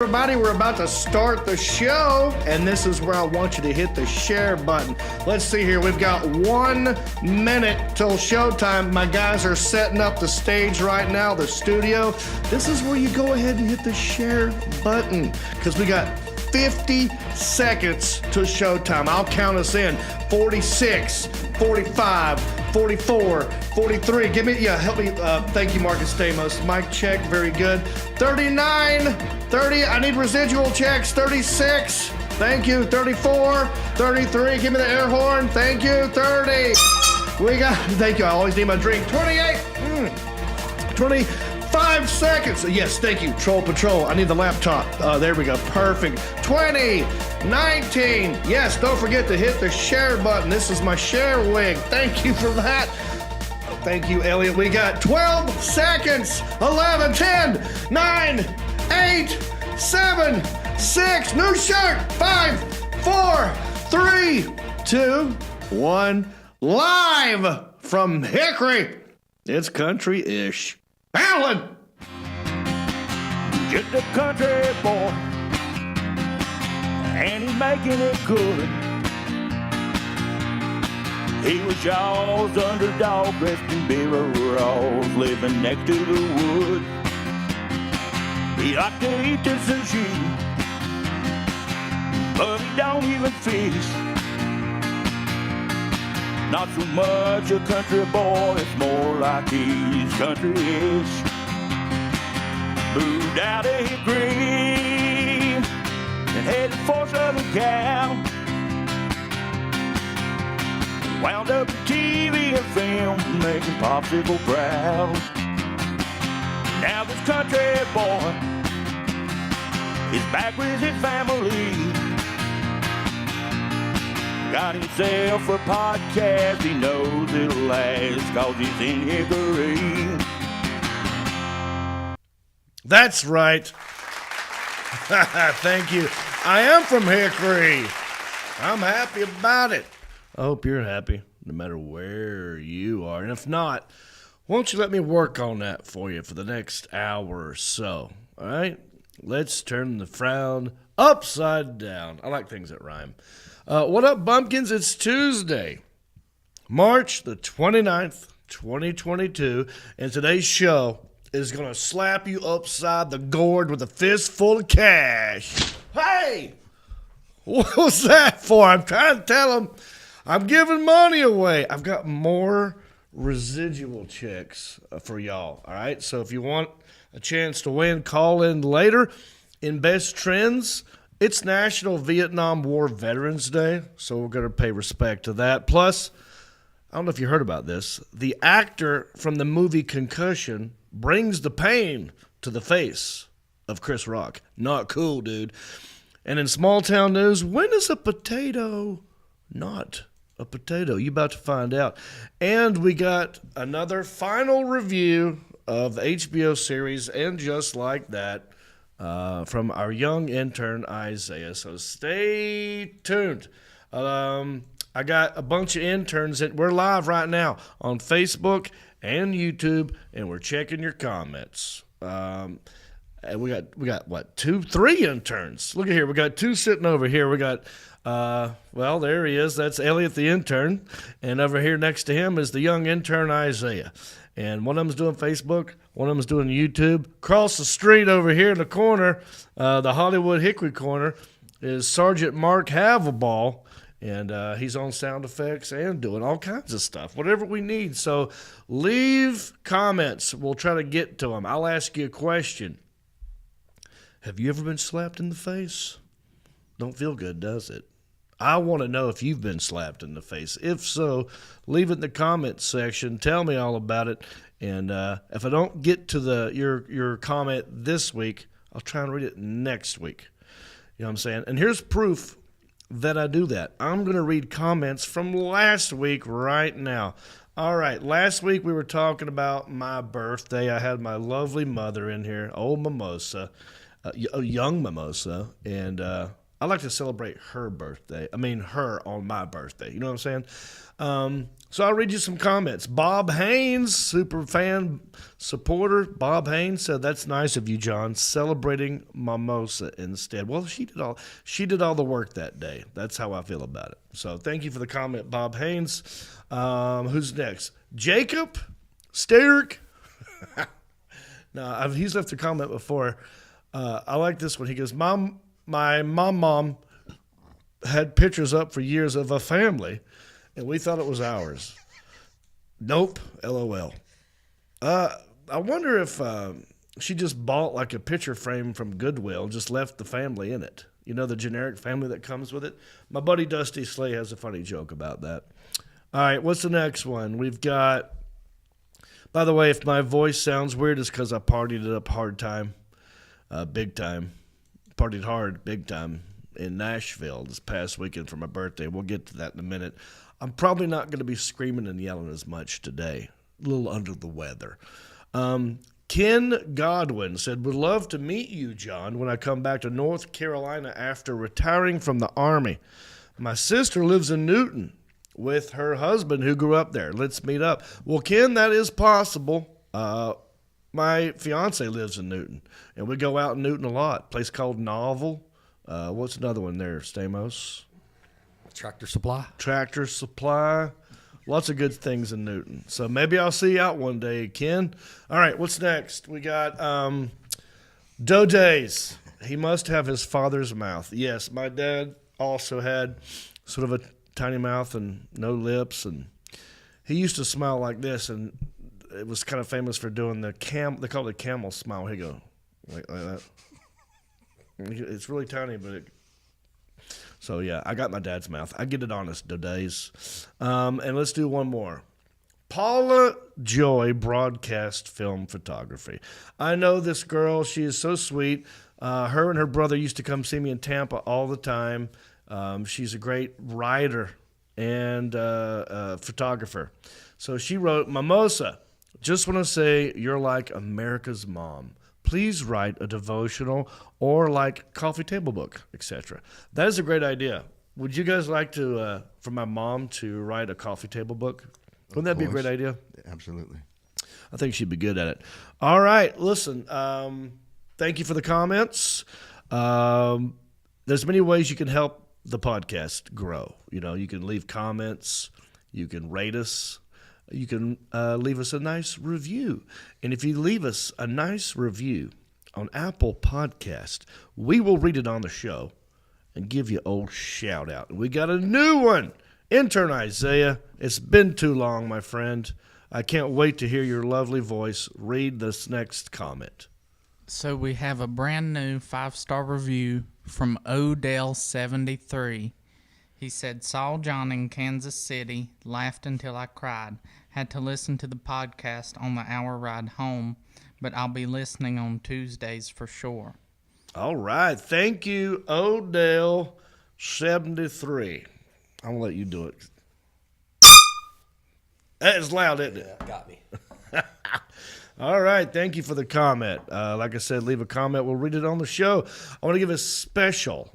Everybody, we're about to start the show, and this is where I want you to hit the share button. Let's see here. We've got 1 minute till showtime. My guys are setting up the stage right now, the studio. This is where you go ahead and hit the share button because we got 50 seconds to showtime. I'll count us in. 46, 45, 44, 43. Give me, help me. Thank you, Marcus Stamos. Mic check, very good. 39, 30. I need residual checks. 36. Thank you. 34, 33. Give me the air horn. Thank you. 30. Thank you. I always need my drink. 28. 25 seconds. Yes, thank you. Troll Patrol. I need the laptop. There we go. Perfect. 20, 19. Yes, don't forget to hit the share button. This is my share wig. Thank you for that. Thank you, Elliot. We got 12 seconds. 11, 10, 9, 8, 7, 6. New shirt. 5, 4, 3, 2, 1. Live from Hickory. It's country-ish. Alan! Just a country boy, and he's making it good. He was y'all's underdog, dressed in overalls, living next to the wood. He liked to eat the sushi, but he don't even fish. Not so much a country boy, it's more like he's country-ish. Moved out of Hickory and headed for Southern Cal. Wound up in TV and film, making Popsicle proud. Now this country boy is back with his family. Got himself a podcast, he knows it'll last, cause he's in Hickory. That's right. Thank you. I am from Hickory. I'm happy about it. I hope you're happy, no matter where you are. And if not, won't you let me work on that for you for the next hour or so? All right? Let's turn the frown upside down. I like things that rhyme. What up, bumpkins? It's Tuesday, March the 29th, 2022, and today's show is going to slap you upside the gourd with a fistful of cash. Hey! What was that for? I'm trying to tell them I'm giving money away. I've got more residual checks for y'all, all right? So if you want a chance to win, call in later. In Best Trends, it's National Vietnam War Veterans Day, so we're going to pay respect to that. Plus, I don't know if you heard about this, the actor from the movie Concussion brings the pain to the face of Chris Rock. Not cool, dude. And in small town news, when is a potato not a potato? You about to find out. And we got another final review of the HBO series And Just Like That from our young intern Isaiah. So stay tuned. I got a bunch of interns that we're live right now on Facebook and YouTube, and we're checking your comments. And we got what, 3 interns. Look at here, we got 2 sitting over here. We got well, there he is. That's Elliot the intern, and over here next to him is the young intern Isaiah. And one of them's doing Facebook, one of them's doing YouTube. Across the street over here in the corner, the Hollywood Hickory corner, is Sergeant Mark Havelball. And he's on sound effects and doing all kinds of stuff, whatever we need. So leave comments. We'll try to get to them. I'll ask you a question. Have you ever been slapped in the face? Don't feel good, does it? I want to know if you've been slapped in the face. If so, leave it in the comments section. Tell me all about it. And if I don't get to your comment this week, I'll try and read it next week. You know what I'm saying? And here's proof that I do that. I'm going to read comments from last week right now. All right, last week we were talking about my birthday. I had my lovely mother in here, old Mimosa, young Mimosa, and I like to celebrate her birthday. I mean, her on my birthday. You know what I'm saying? So I'll read you some comments. Bob Haynes, super fan supporter. Bob Haynes said, "That's nice of you, John, celebrating mimosa instead." Well, she did all the work that day. That's how I feel about it. So thank you for the comment, Bob Haynes. Who's next? Jacob Sterick. No, he's left a comment before. I like this one. He goes, my mom had pictures up for years of a family, and we thought it was ours. Nope, LOL. I wonder if she just bought like a picture frame from Goodwill, just left the family in it. You know, the generic family that comes with it? My buddy Dusty Slay has a funny joke about that. All right, what's the next one? We've got, by the way, if my voice sounds weird, it's because I partied it up big time. Partied hard, big time, in Nashville this past weekend for my birthday. We'll get to that in a minute. I'm probably not going to be screaming and yelling as much today. A little under the weather. Ken Godwin said, "Would love to meet you, John, when I come back to North Carolina after retiring from the Army. My sister lives in Newton with her husband who grew up there. Let's meet up." Well, Ken, that is possible. My fiance lives in Newton, and we go out in Newton a lot. A place called Novel. What's another one there, Stamos? Tractor Supply. Tractor Supply. Lots of good things in Newton. So maybe I'll see you out one day, Ken. All right, what's next? We got Doe Days. He must have his father's mouth. Yes, my dad also had sort of a tiny mouth and no lips, and he used to smile like this, and it was kind of famous for doing they call it a camel smile. He go like that. It's really tiny, but so yeah, I got my dad's mouth. I get it honest, days. And let's do one more. Paula Joy, broadcast film photography. I know this girl. She is so sweet. Her and her brother used to come see me in Tampa all the time. She's a great writer and photographer. So she wrote, "Mimosa, just want to say you're like America's mom. Please write a devotional or like coffee table book, etc." That is a great idea. Would you guys like to, for my mom to write a coffee table book? Wouldn't that be a great idea? Absolutely. I think she'd be good at it. All right, listen, thank you for the comments. There's many ways you can help the podcast grow. You know, you can leave comments, you can rate us, you can leave us a nice review. And if you leave us a nice review on Apple Podcast, we will read it on the show and give you old shout out. We got a new one. Intern Isaiah, it's been too long, my friend. I can't wait to hear your lovely voice read this next comment. So we have a brand new 5-star review from Odell73. He said, "Saw John in Kansas City, laughed until I cried. Had to listen to the podcast on the hour ride home, but I'll be listening on Tuesdays for sure." All right. Thank you, Odell73. I'm going to let you do it. That is loud, isn't it? Yeah, got me. All right. Thank you for the comment. Like I said, leave a comment. We'll read it on the show. I want to give a special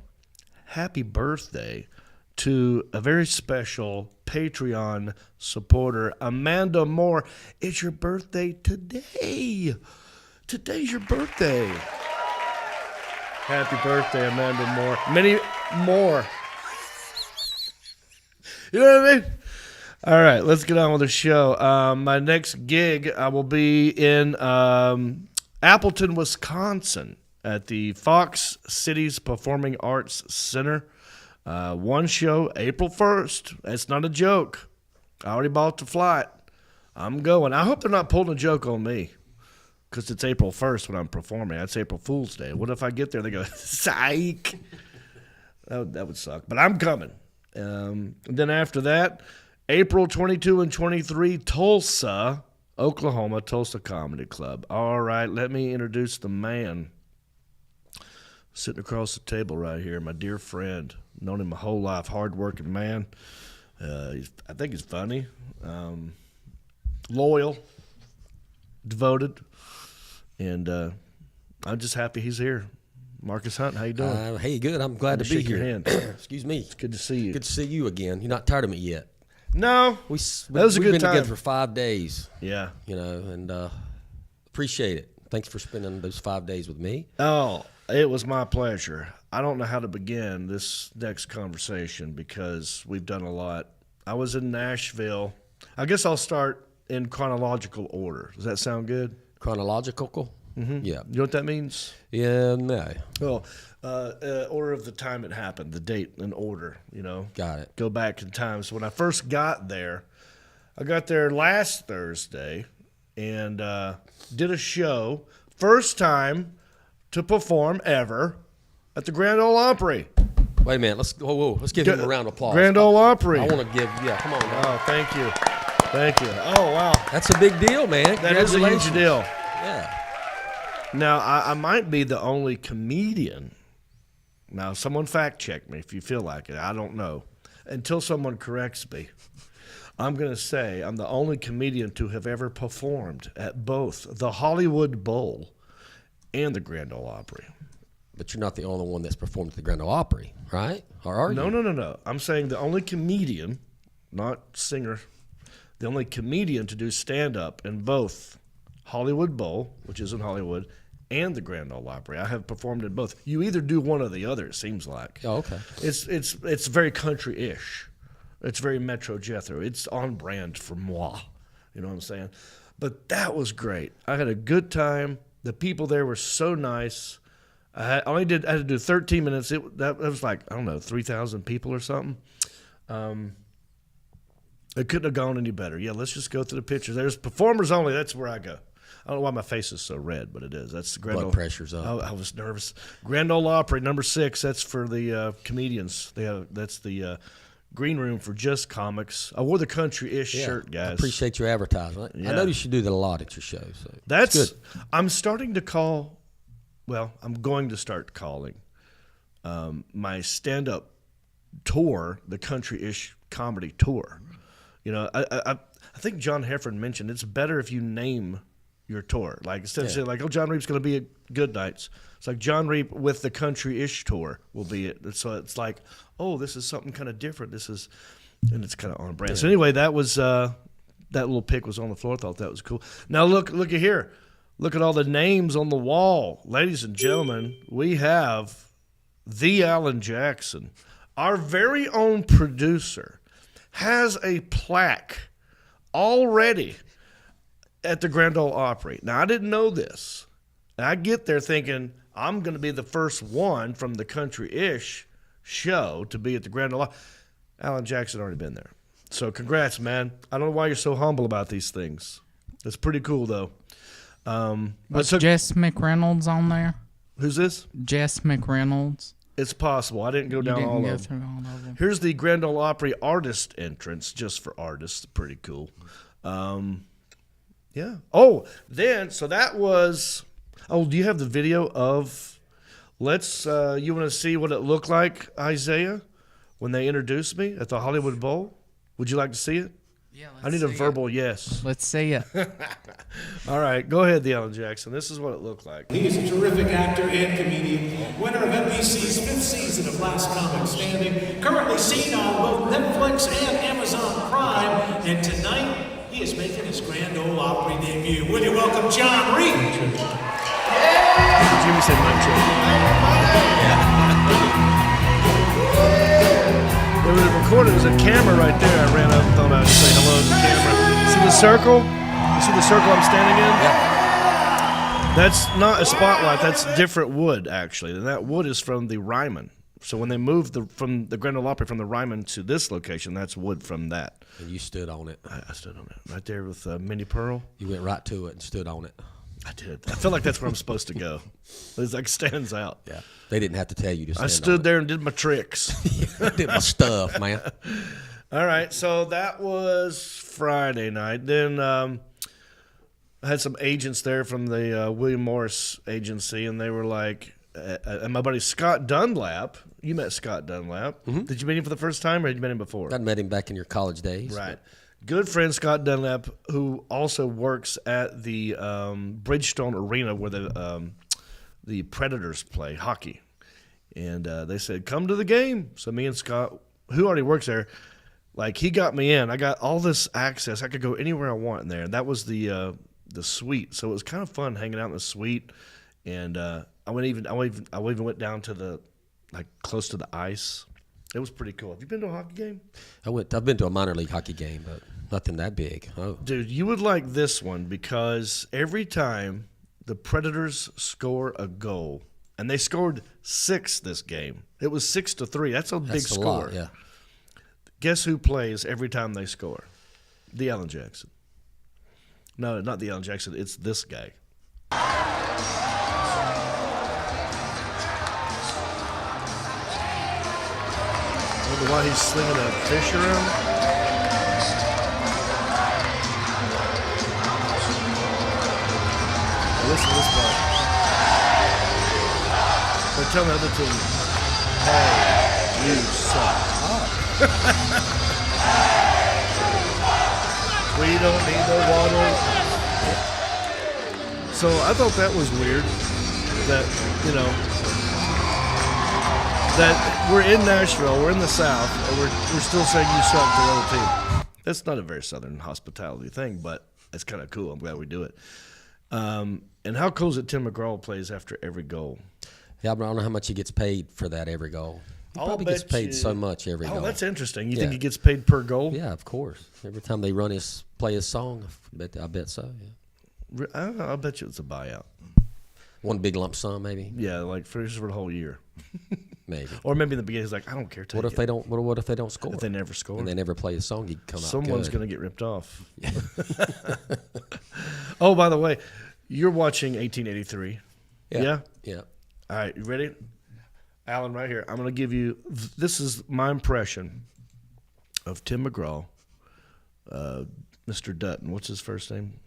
happy birthday to a very special Patreon supporter, Amanda Moore. It's your birthday today. Today's your birthday. Happy birthday, Amanda Moore. Many more. You know what I mean? All right, let's get on with the show. My next gig, I will be in Appleton, Wisconsin at the Fox Cities Performing Arts Center. One show, April 1st. That's not a joke. I already bought the flight. I'm going. I hope they're not pulling a joke on me because it's April 1st when I'm performing. That's April Fool's Day. What if I get there and they go, psych? That would suck. But I'm coming. And then after that, April 22 and 23, Tulsa, Oklahoma, Tulsa Comedy Club. All right, let me introduce the man sitting across the table right here, my dear friend. Known him my whole life, hard-working man. I think he's funny, loyal, devoted, and I'm just happy he's here. Marcus Hunt, how you doing? Hey, good. I'm glad to be shake here. your hand. Excuse me. It's good to see you. Good to see you again. You're not tired of me yet. No, We've was a good been time. together for 5 days. Yeah. You know, and appreciate it. Thanks for spending those 5 days with me. Oh, it was my pleasure. I don't know how to begin this next conversation because we've done a lot. I was in Nashville. I guess I'll start in chronological order. Does that sound good? Chronological? Mm-hmm. Yeah. You know what that means? Yeah, no. Well, order of the time it happened, the date and order, you know. Got it. Go back in time. So when I first got there, I got there last Thursday and did a show. First time to perform ever at the Grand Ole Opry. Wait a minute. Let's give him a round of applause. Grand Ole Opry. I want to give, come on now. Oh, thank you. Thank you. Oh, wow. That's a big deal, man. That is a huge deal. Yeah. Now, I might be the only comedian. Now, someone fact check me if you feel like it. I don't know. Until someone corrects me, I'm going to say I'm the only comedian to have ever performed at both the Hollywood Bowl and the Grand Ole Opry. But you're not the only one that's performed at the Grand Ole Opry, right? Or are you? No. I'm saying the only comedian, not singer, the only comedian to do stand-up in both Hollywood Bowl, which is in Hollywood, and the Grand Ole Opry. I have performed in both. You either do one or the other, it seems like. Oh, okay. It's very country-ish. It's very Metro Jethro. It's on brand for moi. You know what I'm saying? But that was great. I had a good time. The people there were so nice. I had to do 13 minutes. That was like, I don't know, 3,000 people or something. It couldn't have gone any better. Yeah, let's just go through the pictures. There's performers only. That's where I go. I don't know why my face is so red, but it is. That's the Grand Blood Ole. pressure's up. I was nervous. Grand Ole Opry, number 6. That's for the comedians. That's the green room for just comics. I wore the country-ish shirt, guys. I appreciate your advertising. Yeah. I noticed you do that a lot at your show. So That's good. I'm starting to call. Well, I'm going to start calling my stand-up tour the country-ish comedy tour. You know, I think John Heffron mentioned it's better if you name your tour. Like instead of saying like, oh, Jon Reep's going to be at Good Nights. It's like Jon Reep with the country-ish tour will be it. So it's like, oh, this is something kind of different. And it's kind of on brand. Yeah. So anyway, that was that little pic was on the floor. I thought that was cool. Now look at here. Look at all the names on the wall. Ladies and gentlemen, we have the Alan Jackson, our very own producer, has a plaque already at the Grand Ole Opry. Now, I didn't know this. And I get there thinking I'm going to be the first one from the country-ish show to be at the Grand Ole Opry. Alan Jackson already been there. So congrats, man. I don't know why you're so humble about these things. It's pretty cool, though. Was Jess McReynolds on there? Who's this? Jess McReynolds. It's possible. I didn't go down all of them. Here's the Grand Ole Opry artist entrance, just for artists. Pretty cool. Yeah. Oh, so that was. Oh, do you have the video of? You want to see what it looked like, Isaiah, when they introduced me at the Hollywood Bowl? Would you like to see it? Yeah. I need a verbal yes. Let's see it. All right, go ahead, the Alan Jackson. This is what it looked like. He is a terrific actor and comedian, winner of NBC's 5th season of Last Comic Standing, currently seen on both Netflix and Amazon Prime, and tonight he is making his Grand Ole Opry debut. Will you welcome Jon Reep? Jimmy said mic check. It was recorded. There's a camera right there. I ran up and thought I'd say hello to the camera. See the circle? You see the circle I'm standing in? Yeah. That's not a spotlight. That's different wood, actually. And that wood is from the Ryman. So when they moved from the Grand Ole Opry from the Ryman to this location, that's wood from that. And you stood on it. I stood on it. Right there with Minnie Pearl. You went right to it and stood on it. I did. I feel like that's where I'm supposed to go. It like stands out. Yeah. They didn't have to tell you to stand I stood there and did my tricks. I did my stuff, man. All right. So that was Friday night. Then I had some agents there from the William Morris agency, and they were like, and my buddy Scott Dunlap. You met Scott Dunlap. Mm-hmm. Did you meet him for the first time, or had you met him before? I met him back in your college days. Right. Good friend Scott Dunlap, who also works at the Bridgestone Arena where the the Predators play hockey. And they said, come to the game. So me and Scott, who already works there, like he got me in. I got all this access. I could go anywhere I want in there. And that was the suite. So it was kind of fun hanging out in the suite. And I even went down to the, like, close to the ice. It was pretty cool. Have you been to a hockey game? I've been to a minor league hockey game, but nothing that big. Oh, Dude, you would like this one because every time the Predators score a goal, and they scored 6 this game. It was 6-3. That's a big score. Lot, yeah. Guess who plays every time they score? The Alan Jackson. No, not the Alan Jackson. It's this guy. I wonder why he's slinging a fish around. Now listen to this part. They're telling the other team, hey, you suck. We don't need no water. So I thought that was weird that, you know, that we're in Nashville, we're in the South, and we're still saying you suck to the other team. That's not a very Southern hospitality thing, but it's kind of cool. I'm glad we do it. And how cool is it Tim Mcgraw plays after every goal? Yeah, I don't know how much he gets paid for that every goal. He I'll probably gets bet paid you- so much every goal. Oh, that's interesting. You Yeah. think he gets paid per goal? Yeah, of course. Every time they play his song, I bet so. Yeah. I don't know. I'll bet you it's a buyout. One big lump sum, maybe. Yeah, like for the whole year. Maybe. Or maybe in the beginning he's like, I don't care. What if they don't? What if they don't score? If they never score? and they never play his song, he'd come out Someone's good. going to get ripped off. Oh, by the way, you're watching 1883. Yeah? Yeah. All right, you ready? Alan, right here. I'm going to give you, this is my impression of Tim Mcgraw, Mr. Dutton. What's his first name?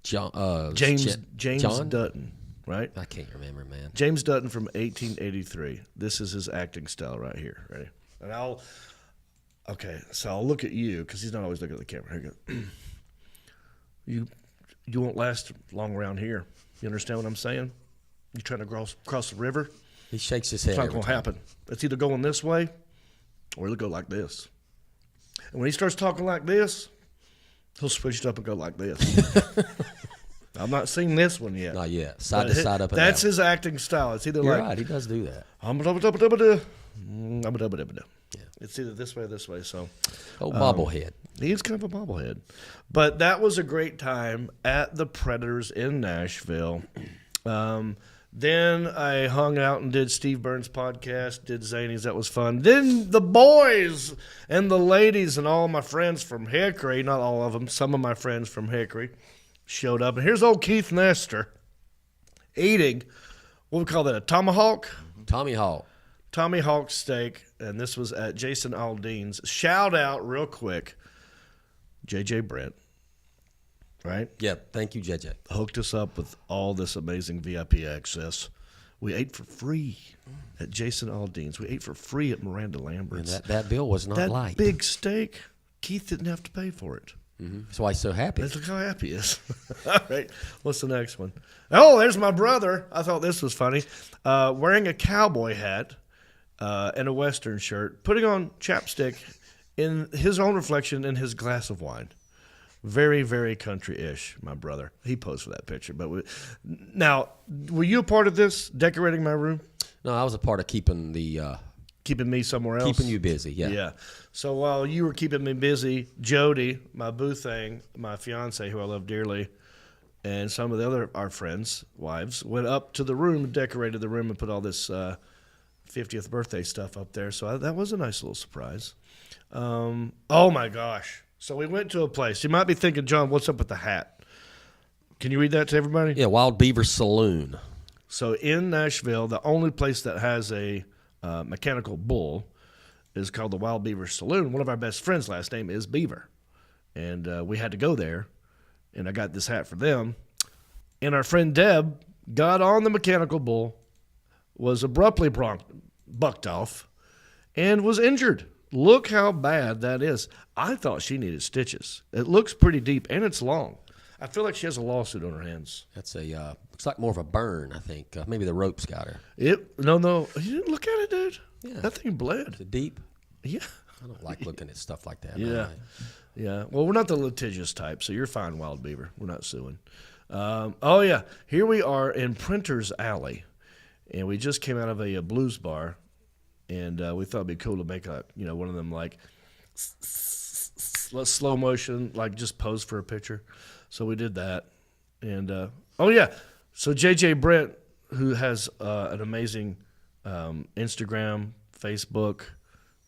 James John? Dutton, right? I can't remember, man. James Dutton from 1883. This is his acting style right here. Ready? And I'll look at you because he's not always looking at the camera. Here you go. You won't last long around here. You understand what I'm saying? You trying to cross the river? He shakes his head. It's not every going to time. happen. It's either going this way or it'll go like this. And when he starts talking like this, he'll switch it up and go like this. I've not seen this one yet. Not yet. Side But to side, up and that's down. his acting style. It's either You're like right. He does do that. yeah. It's either this way or this way. So Oh, bobblehead. he's kind of a bobblehead. But that was a great time at the Predators in Nashville. Then I hung out and did Steve Burns' podcast, did Zany's. That was fun. Then the boys and the ladies and all my friends from Hickory, not all of them, some of my friends from Hickory showed up. And here's old Keith Nestor eating, what we call that, a tomahawk? Tommy Hawk. Tommy Hawk steak, and this was at Jason Aldean's. Shout out real quick, JJ Brent, right? Yeah. Thank you, JJ. Hooked us up with all this amazing VIP access. We ate for free at Jason Aldean's. We ate for free at Miranda And Lambert's. that bill was not That light. big steak, Keith didn't have to pay for it. That's why he's so happy. Look how happy he is. All right, what's the next one? Oh, there's my brother. I thought this was funny. Wearing a cowboy hat and a Western shirt, putting on chapstick in his own reflection in his glass of wine. Very, very country-ish, my brother. He posed for that picture. But now, were you a part of this, decorating my room? No, I was a part of keeping Keeping me somewhere else? keeping you busy. Yeah. Yeah. So while you were keeping me busy, Jody, my boo thing, my fiance, who I love dearly, and some of the other our friends' wives went up to the room, decorated the room, and put all this 50th birthday stuff up there. So that was a nice little surprise. Oh my gosh! So we went to a place. You might be thinking, John, what's up with the hat? Can you read that to everybody? Yeah. Wild Beaver Saloon. So in Nashville, the only place that has a mechanical bull is called the Wild Beaver Saloon. One of our best friends' last name is Beaver. And we had to go there, and I got this hat for them. And our friend Deb got on the mechanical bull, was abruptly bucked off, and was injured. Look how bad that is. I thought she needed stitches. It looks pretty deep, and it's long. I feel like she has a lawsuit on her hands. That's a looks like more of a burn. I think maybe the ropes got her. No, you didn't look at it, dude. Yeah. That thing bled. Is it deep? Yeah. I don't like looking at stuff like that. Yeah. Yeah. Well, we're not the litigious type, so you're fine, Wild Beaver. We're not suing. Oh, yeah. Here we are in Printer's Alley, and we just came out of a blues bar, and we thought it'd be cool to make one of them like slow motion, like just pose for a picture. So we did that. And, so JJ Brent, who has an amazing Instagram, Facebook,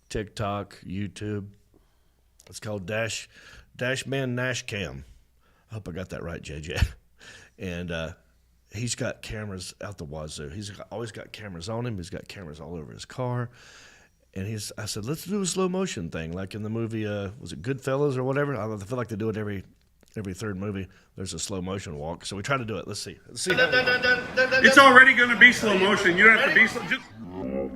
TikTok, YouTube. It's called Dashman Nash Cam. I hope I got that right, JJ. And he's got cameras out the wazoo. He's always got cameras on him. He's got cameras all over his car. And I said, let's do a slow motion thing, like in the movie, was it Goodfellas or whatever? I feel like they do it every third movie. There's a slow motion walk. So we try to do it. Let's see. It's already going to be slow motion. You don't have to be slow.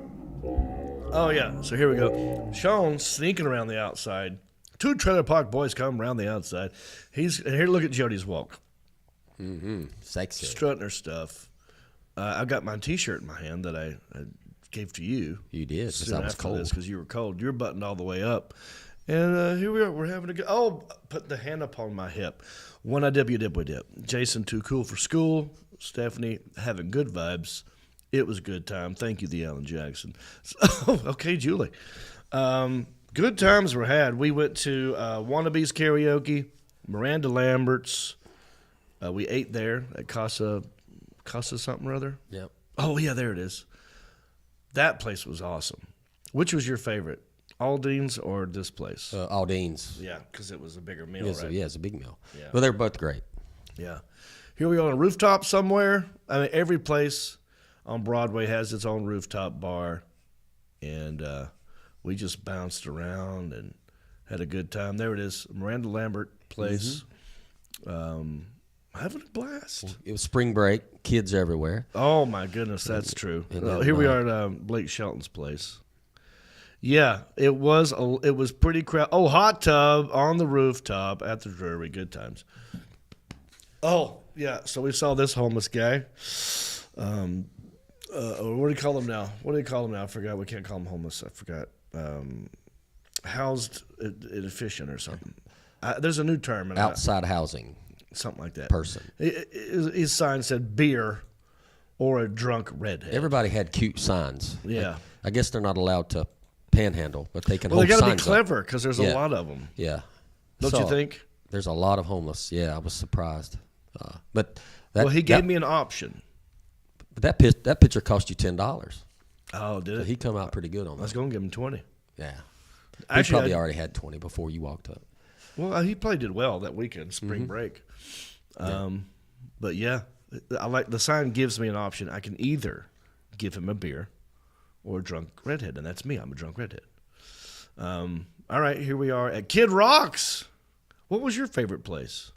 Oh, yeah. So here we go. Sean's sneaking around the outside. Two Trailer Park Boys come around the outside. And here, look at Jody's walk. Mm-hmm. Sexy. Strutting her stuff. I've got my T-shirt in my hand that I gave to you. You did, because soon I was after cold. because you were cold. You're buttoned all the way up. And here we are. We're having a good. Oh, put the hand up on my hip. One I dip, you dip, we dip. Jason, too cool for school. Stephanie, having good vibes. It was a good time. Thank you, the Alan Jackson. Okay, Julie. Good times were had. We went to Wannabes Karaoke, Miranda Lambert's. We ate there at Casa something or other. Yep. Oh, yeah, there it is. That place was awesome. Which was your favorite? Aldine's or this place? Aldine's. Yeah, because it was a bigger meal, Yes, right? yeah, it's a big meal. Yeah. Well, they're both great. Yeah. Here we are on a rooftop somewhere. I mean, every place on Broadway has its own rooftop bar. And we just bounced around and had a good time. There it is, Miranda Lambert place. Having a blast. It was spring break, kids everywhere. Oh, my goodness, that's true. And then, Here we are at Blake Shelton's place. Yeah, it was pretty crowded. Oh, hot tub on the rooftop at the Drury. Good times. Oh, yeah, so we saw this homeless guy. What do you call him now? I forgot. We can't call him homeless. I forgot. Housed inefficient or something. There's a new term. Outside housing. Something like that. Person. His sign said beer or a drunk redhead. Everybody had cute signs. Yeah. I guess they're not allowed to panhandle, but they can Well, hold they got to be signs up. clever because there's a Yeah. lot of them. Yeah. Don't you think? There's a lot of homeless. Yeah, I was surprised. But that, Well, he gave me an option. But that picture cost you $10. Oh, did So it? he come out pretty good on I was that. going to give him 20. Yeah. Actually, He probably already had 20 before you walked up. Well, he probably did well that weekend, spring break. But yeah, I like the sign gives me an option. I can either give him a beer or a drunk redhead, and that's me. I'm a drunk redhead. All right, here we are at Kid Rock's. What was your favorite place?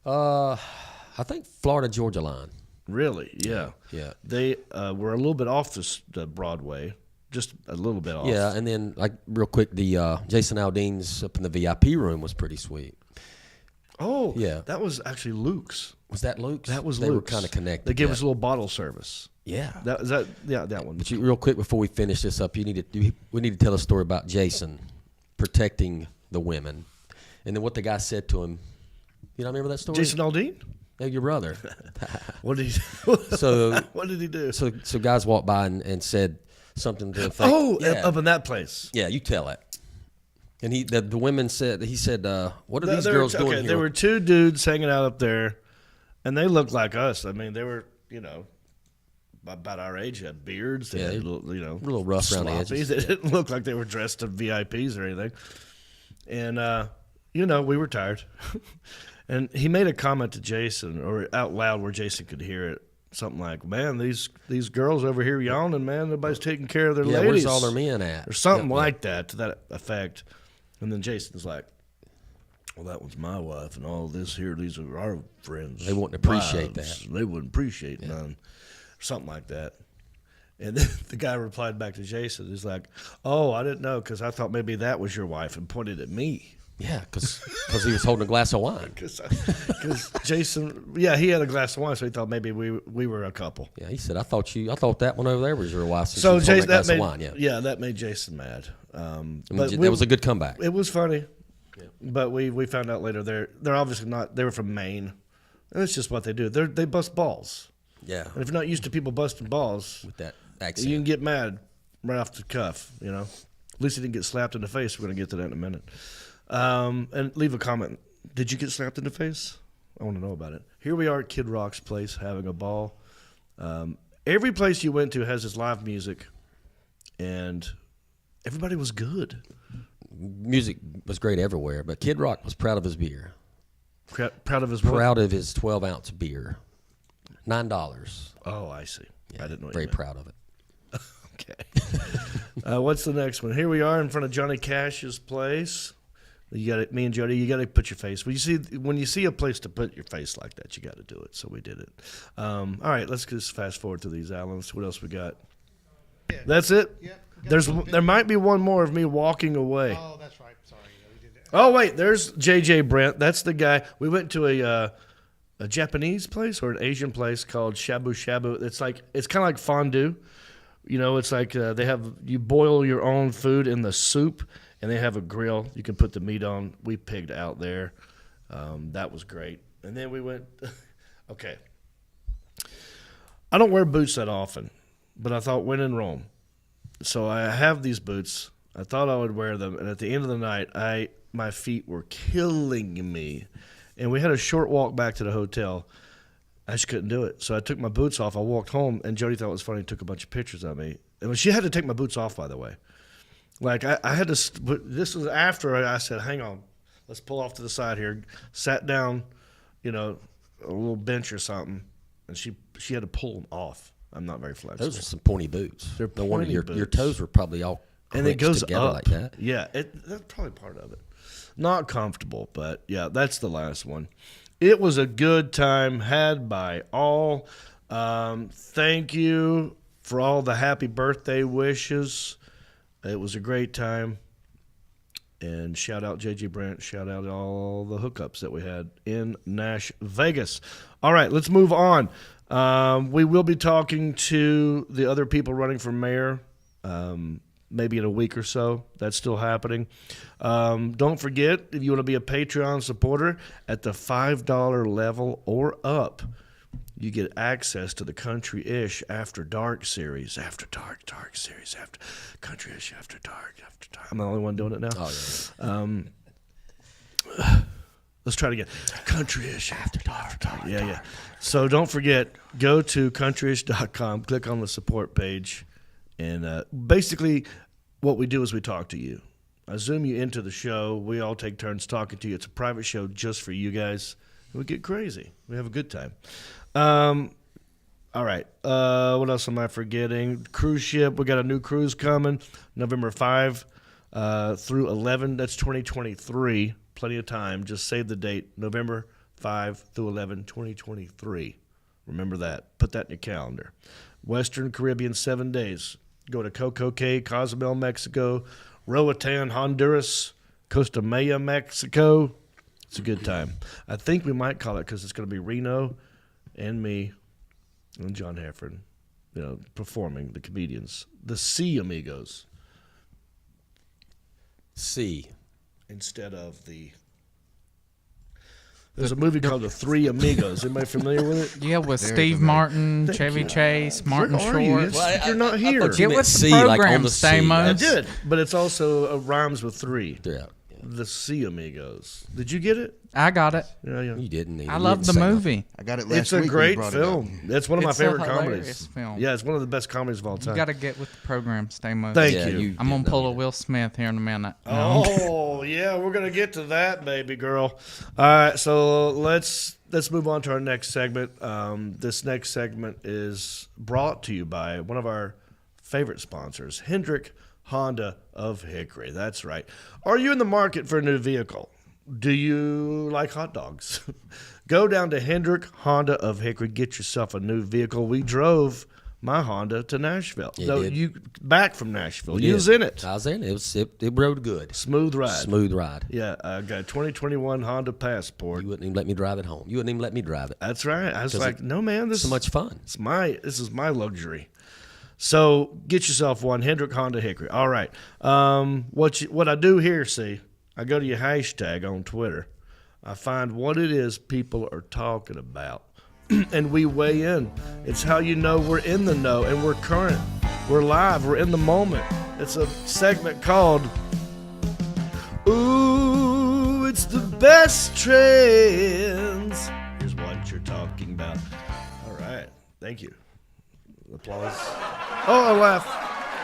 I think Florida Georgia line. Really? Yeah. Yeah. They were a little bit off the Broadway, just a little bit off. Yeah, and then like real quick, the Jason Aldean's up in the VIP room was pretty sweet. Oh, Yeah. That was actually Luke's. Was that Luke's? That was They Luke's. were kind of connected. They gave yeah. us a little bottle service. Yeah. That one. But real quick before we finish this up, we need to tell a story about Jason protecting the women, and then what the guy said to him. You don't remember that story? Jason Aldean? No, your brother. What did he? So What did he do? so guys walked by and said something to the effect. Oh, yeah. up in that place. Yeah, you tell it. And the women said, what are these There girls were, doing okay, here? there were two dudes hanging out up there, and they looked like us. I mean, they were, about our age, had beards. They Yeah, had, they a little rough around the sloppy. edges. They didn't look like they were dressed to VIPs or anything. And, we were tired. And he made a comment to Jason, or out loud where Jason could hear it. Something like, man, these girls over here yawning, man, nobody's taking care of their yeah, ladies. where's all their men at? Or something Yep, like that, to that effect. And then Jason's like, well, that one's my wife, and all this here, these are our friends. They wouldn't appreciate wives. that. They wouldn't appreciate none. Something like that. And then the guy replied back to Jason. He's like, oh, I didn't know, because I thought maybe that was your wife, and pointed at me. Yeah, because he was holding a glass of wine. Because Jason, yeah, he had a glass of wine, so he thought maybe we were a couple. Yeah, he said, I thought that one over there was your wife. So Jason, that glass of wine, that made Jason mad. But that was a good comeback. It was funny, but we found out later they're obviously not. They were from Maine. And it's just what they do. They bust balls. Yeah. And if you're not used to people busting balls With that accent. you can get mad right off the cuff. At least he didn't get slapped in the face. We're gonna get to that in a minute. And leave a comment. Did you get slapped in the face? I want to know about it. Here we are at Kid Rock's place having a ball. Every place you went to has this live music, and everybody was good. Music was great everywhere, but Kid Rock was proud of his beer. Proud of his what? Proud of his 12-ounce beer. $9. Oh, I see. Yeah, I didn't know. Very proud of it. Okay. What's the next one? Here we are in front of Johnny Cash's place. You got it. Me and Jody. You got to put your face. When you see a place to put your face like that, you got to do it. So we did it. All right. Let's just fast forward through these albums. What else we got? Yeah. That's it. Yeah. There might be one more of me walking away. Oh, that's right. Sorry. We did that. Oh wait, there's JJ Brent. That's the guy. We went to a Japanese place or an Asian place called Shabu Shabu. It's kind of like fondue. It's like you boil your own food in the soup, and they have a grill. You can put the meat on. We pigged out there. That was great. And then we went. Okay. I don't wear boots that often, but I thought when in Rome. So I have these boots. I thought I would wear them, and at the end of the night, my feet were killing me. And we had a short walk back to the hotel. I just couldn't do it. So I took my boots off. I walked home, and Jody thought it was funny. Took a bunch of pictures of me. And she had to take my boots off, by the way. Like, I had to this was after I said, hang on, let's pull off to the side here. Sat down, a little bench or something, and she had to pull them off. I'm not very flexible. Those are some pointy boots. They're no wonder pointy your boots. toes were probably all and it goes together up like that. Yeah, that's probably part of it. Not comfortable, but yeah, that's the last one. It was a good time had by all. Thank you for all the happy birthday wishes. It was a great time. And shout out JJ Brent. Shout out all the hookups that we had in Nash Vegas. All right, let's move on. We will be talking to the other people running for mayor maybe in a week or so. That's still happening. Don't forget, if you want to be a Patreon supporter at the $5 level or up, you get access to the Country-ish After Dark series. After Dark series. After Country-ish After Dark. I'm the only one doing it now. Oh, yeah. Let's try it again. Country-ish After Dark. Yeah. So don't forget, go to countryish.com, click on the support page, and basically what we do is we talk to you. I Zoom you into the show. We all take turns talking to you. It's a private show just for you guys. We get crazy. We have a good time. All right. What else am I forgetting? Cruise ship. We got a new cruise coming, November 5 through 11. That's 2023. Plenty of time. Just save the date, November 5 through 11, 2023. Remember that. Put that in your calendar. Western Caribbean, 7 days. Go to Coco Cay, Cozumel, Mexico, Roatan, Honduras, Costa Maya, Mexico. It's a good time. I think we might call it, because it's going to be Reno and me and John Heffron, performing, the comedians. The Three Amigos. C. Instead of the... There's a movie called The Three Amigos. Anybody familiar with it? Yeah, with Steve Martin, Chevy Chase, Martin Where are you? Short. You're not here. thought you Get meant with C, the like program, on the sea. Stamos. I did, but it's also rhymes with three. Yeah. The Three Amigos. Did you get it? I got it. Yeah. You didn't. I love the movie. I got it last It's week. a when you great brought film. It up. It's one of my It's a favorite hilarious comedies. film. Yeah, it's one of the best comedies of all time. You got to get with the program, Stamos. Thank Yeah, you. I'm going to pull a Will Smith here in a minute. No. Oh, yeah, we're going to get to that, baby girl. All right, so let's move on to our next segment. This next segment is brought to you by one of our favorite sponsors, Hendrick Honda of Hickory. That's right. Are you in the market for a new vehicle? Do you like hot dogs? Go down to Hendrick Honda of Hickory. Get yourself a new vehicle. We drove my Honda to Nashville. It No, did. you back from Nashville. We You did. was in it. I was in it. It rode good. Smooth ride. Smooth ride. Yeah, I got a 2021 Honda Passport. You wouldn't even let me drive it home. You wouldn't even let me drive it. That's right. I was 'Cause like, no, man, this It's so much fun. This is my luxury. So get yourself one, Hendrick Honda Hickory. All right. What I do here, see, I go to your hashtag on Twitter. I find what it is people are talking about, and we weigh in. It's how you know we're in the know and we're current. We're live. We're in the moment. It's a segment called Ooh, it's the best trends. Here's what you're talking about. All right. Thank you. Applause. Oh, I laugh.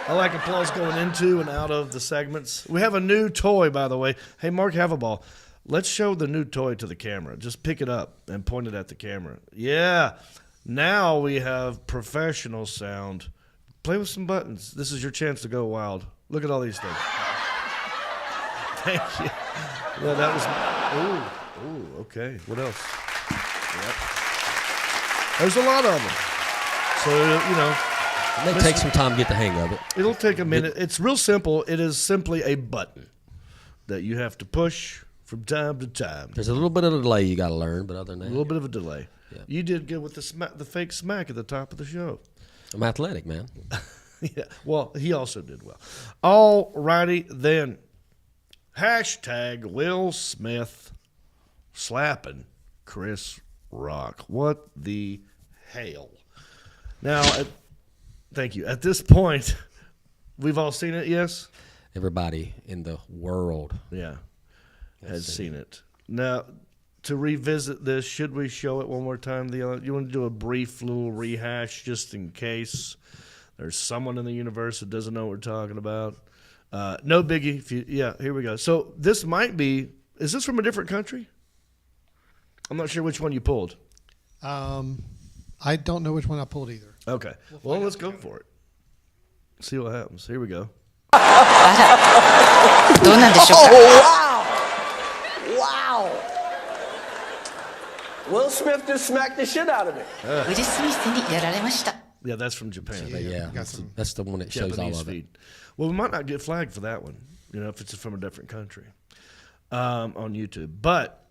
I like applause going into and out of the segments. We have a new toy, by the way. Hey, Mark Havaball, let's show the new toy to the camera. Just pick it up and point it at the camera. Yeah. Now we have professional sound. Play with some buttons. This is your chance to go wild. Look at all these things. Thank you. Yeah, that was. Ooh, okay. What else? Yep. There's a lot of them. So, you know. It may take some time to get the hang of it. It'll take a minute. It's real simple. It is simply a button that you have to push from time to time. There's a little bit of a delay you got to learn, but other than A that, little bit of a delay. Yeah. You did good with the fake smack at the top of the show. I'm athletic, man. Yeah. Well, he also did well. All righty then. Hashtag Will Smith slapping Chris Rock. What the hell? Now, thank you. At this point, we've all seen it, yes? Everybody in the world. Yeah, has seen it. Now, to revisit this, should we show it one more time? You want to do a brief little rehash just in case there's someone in the universe that doesn't know what we're talking about? No biggie. Here we go. So this might be, is this from a different country? I'm not sure which one you pulled. I don't know which one I pulled either. Okay. Well, let's go for it. See what happens. Here we go. どうなんでしょうか。 Wow! Will Smith just smacked the shit out of me. ウィル・スミスにやられました。 Yeah, that's from Japan. Yeah, that's the one that shows Japanese all of it. feed. Well, we might not get flagged for that one, you know, if it's from a different country on YouTube. But,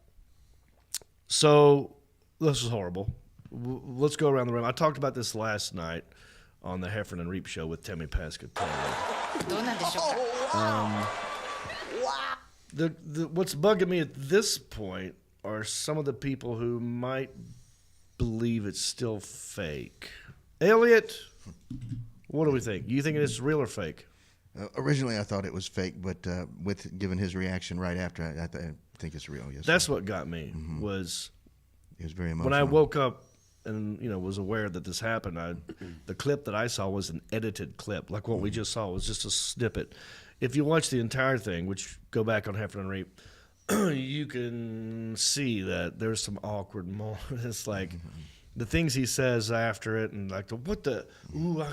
so, this is horrible. Let's go around the room. I talked about this last night on the Heffron and Reep show with Timmy Pascatelli. どうなんでしょうか。 What's bugging me at this point are some of the people who might believe it's still fake. Elliot, what do we think? You think it's real or fake? Originally, I thought it was fake, but given his reaction right after, I think it's real. Yes, That's what got me. Was it was very emotional. when I woke up and was aware that this happened. The clip that I saw was an edited clip, like what we just saw was just a snippet. If you watch the entire thing, which go back on Heffron and Reep, you can see that there's some awkward moments. It's like the things he says after it, and like okay, well,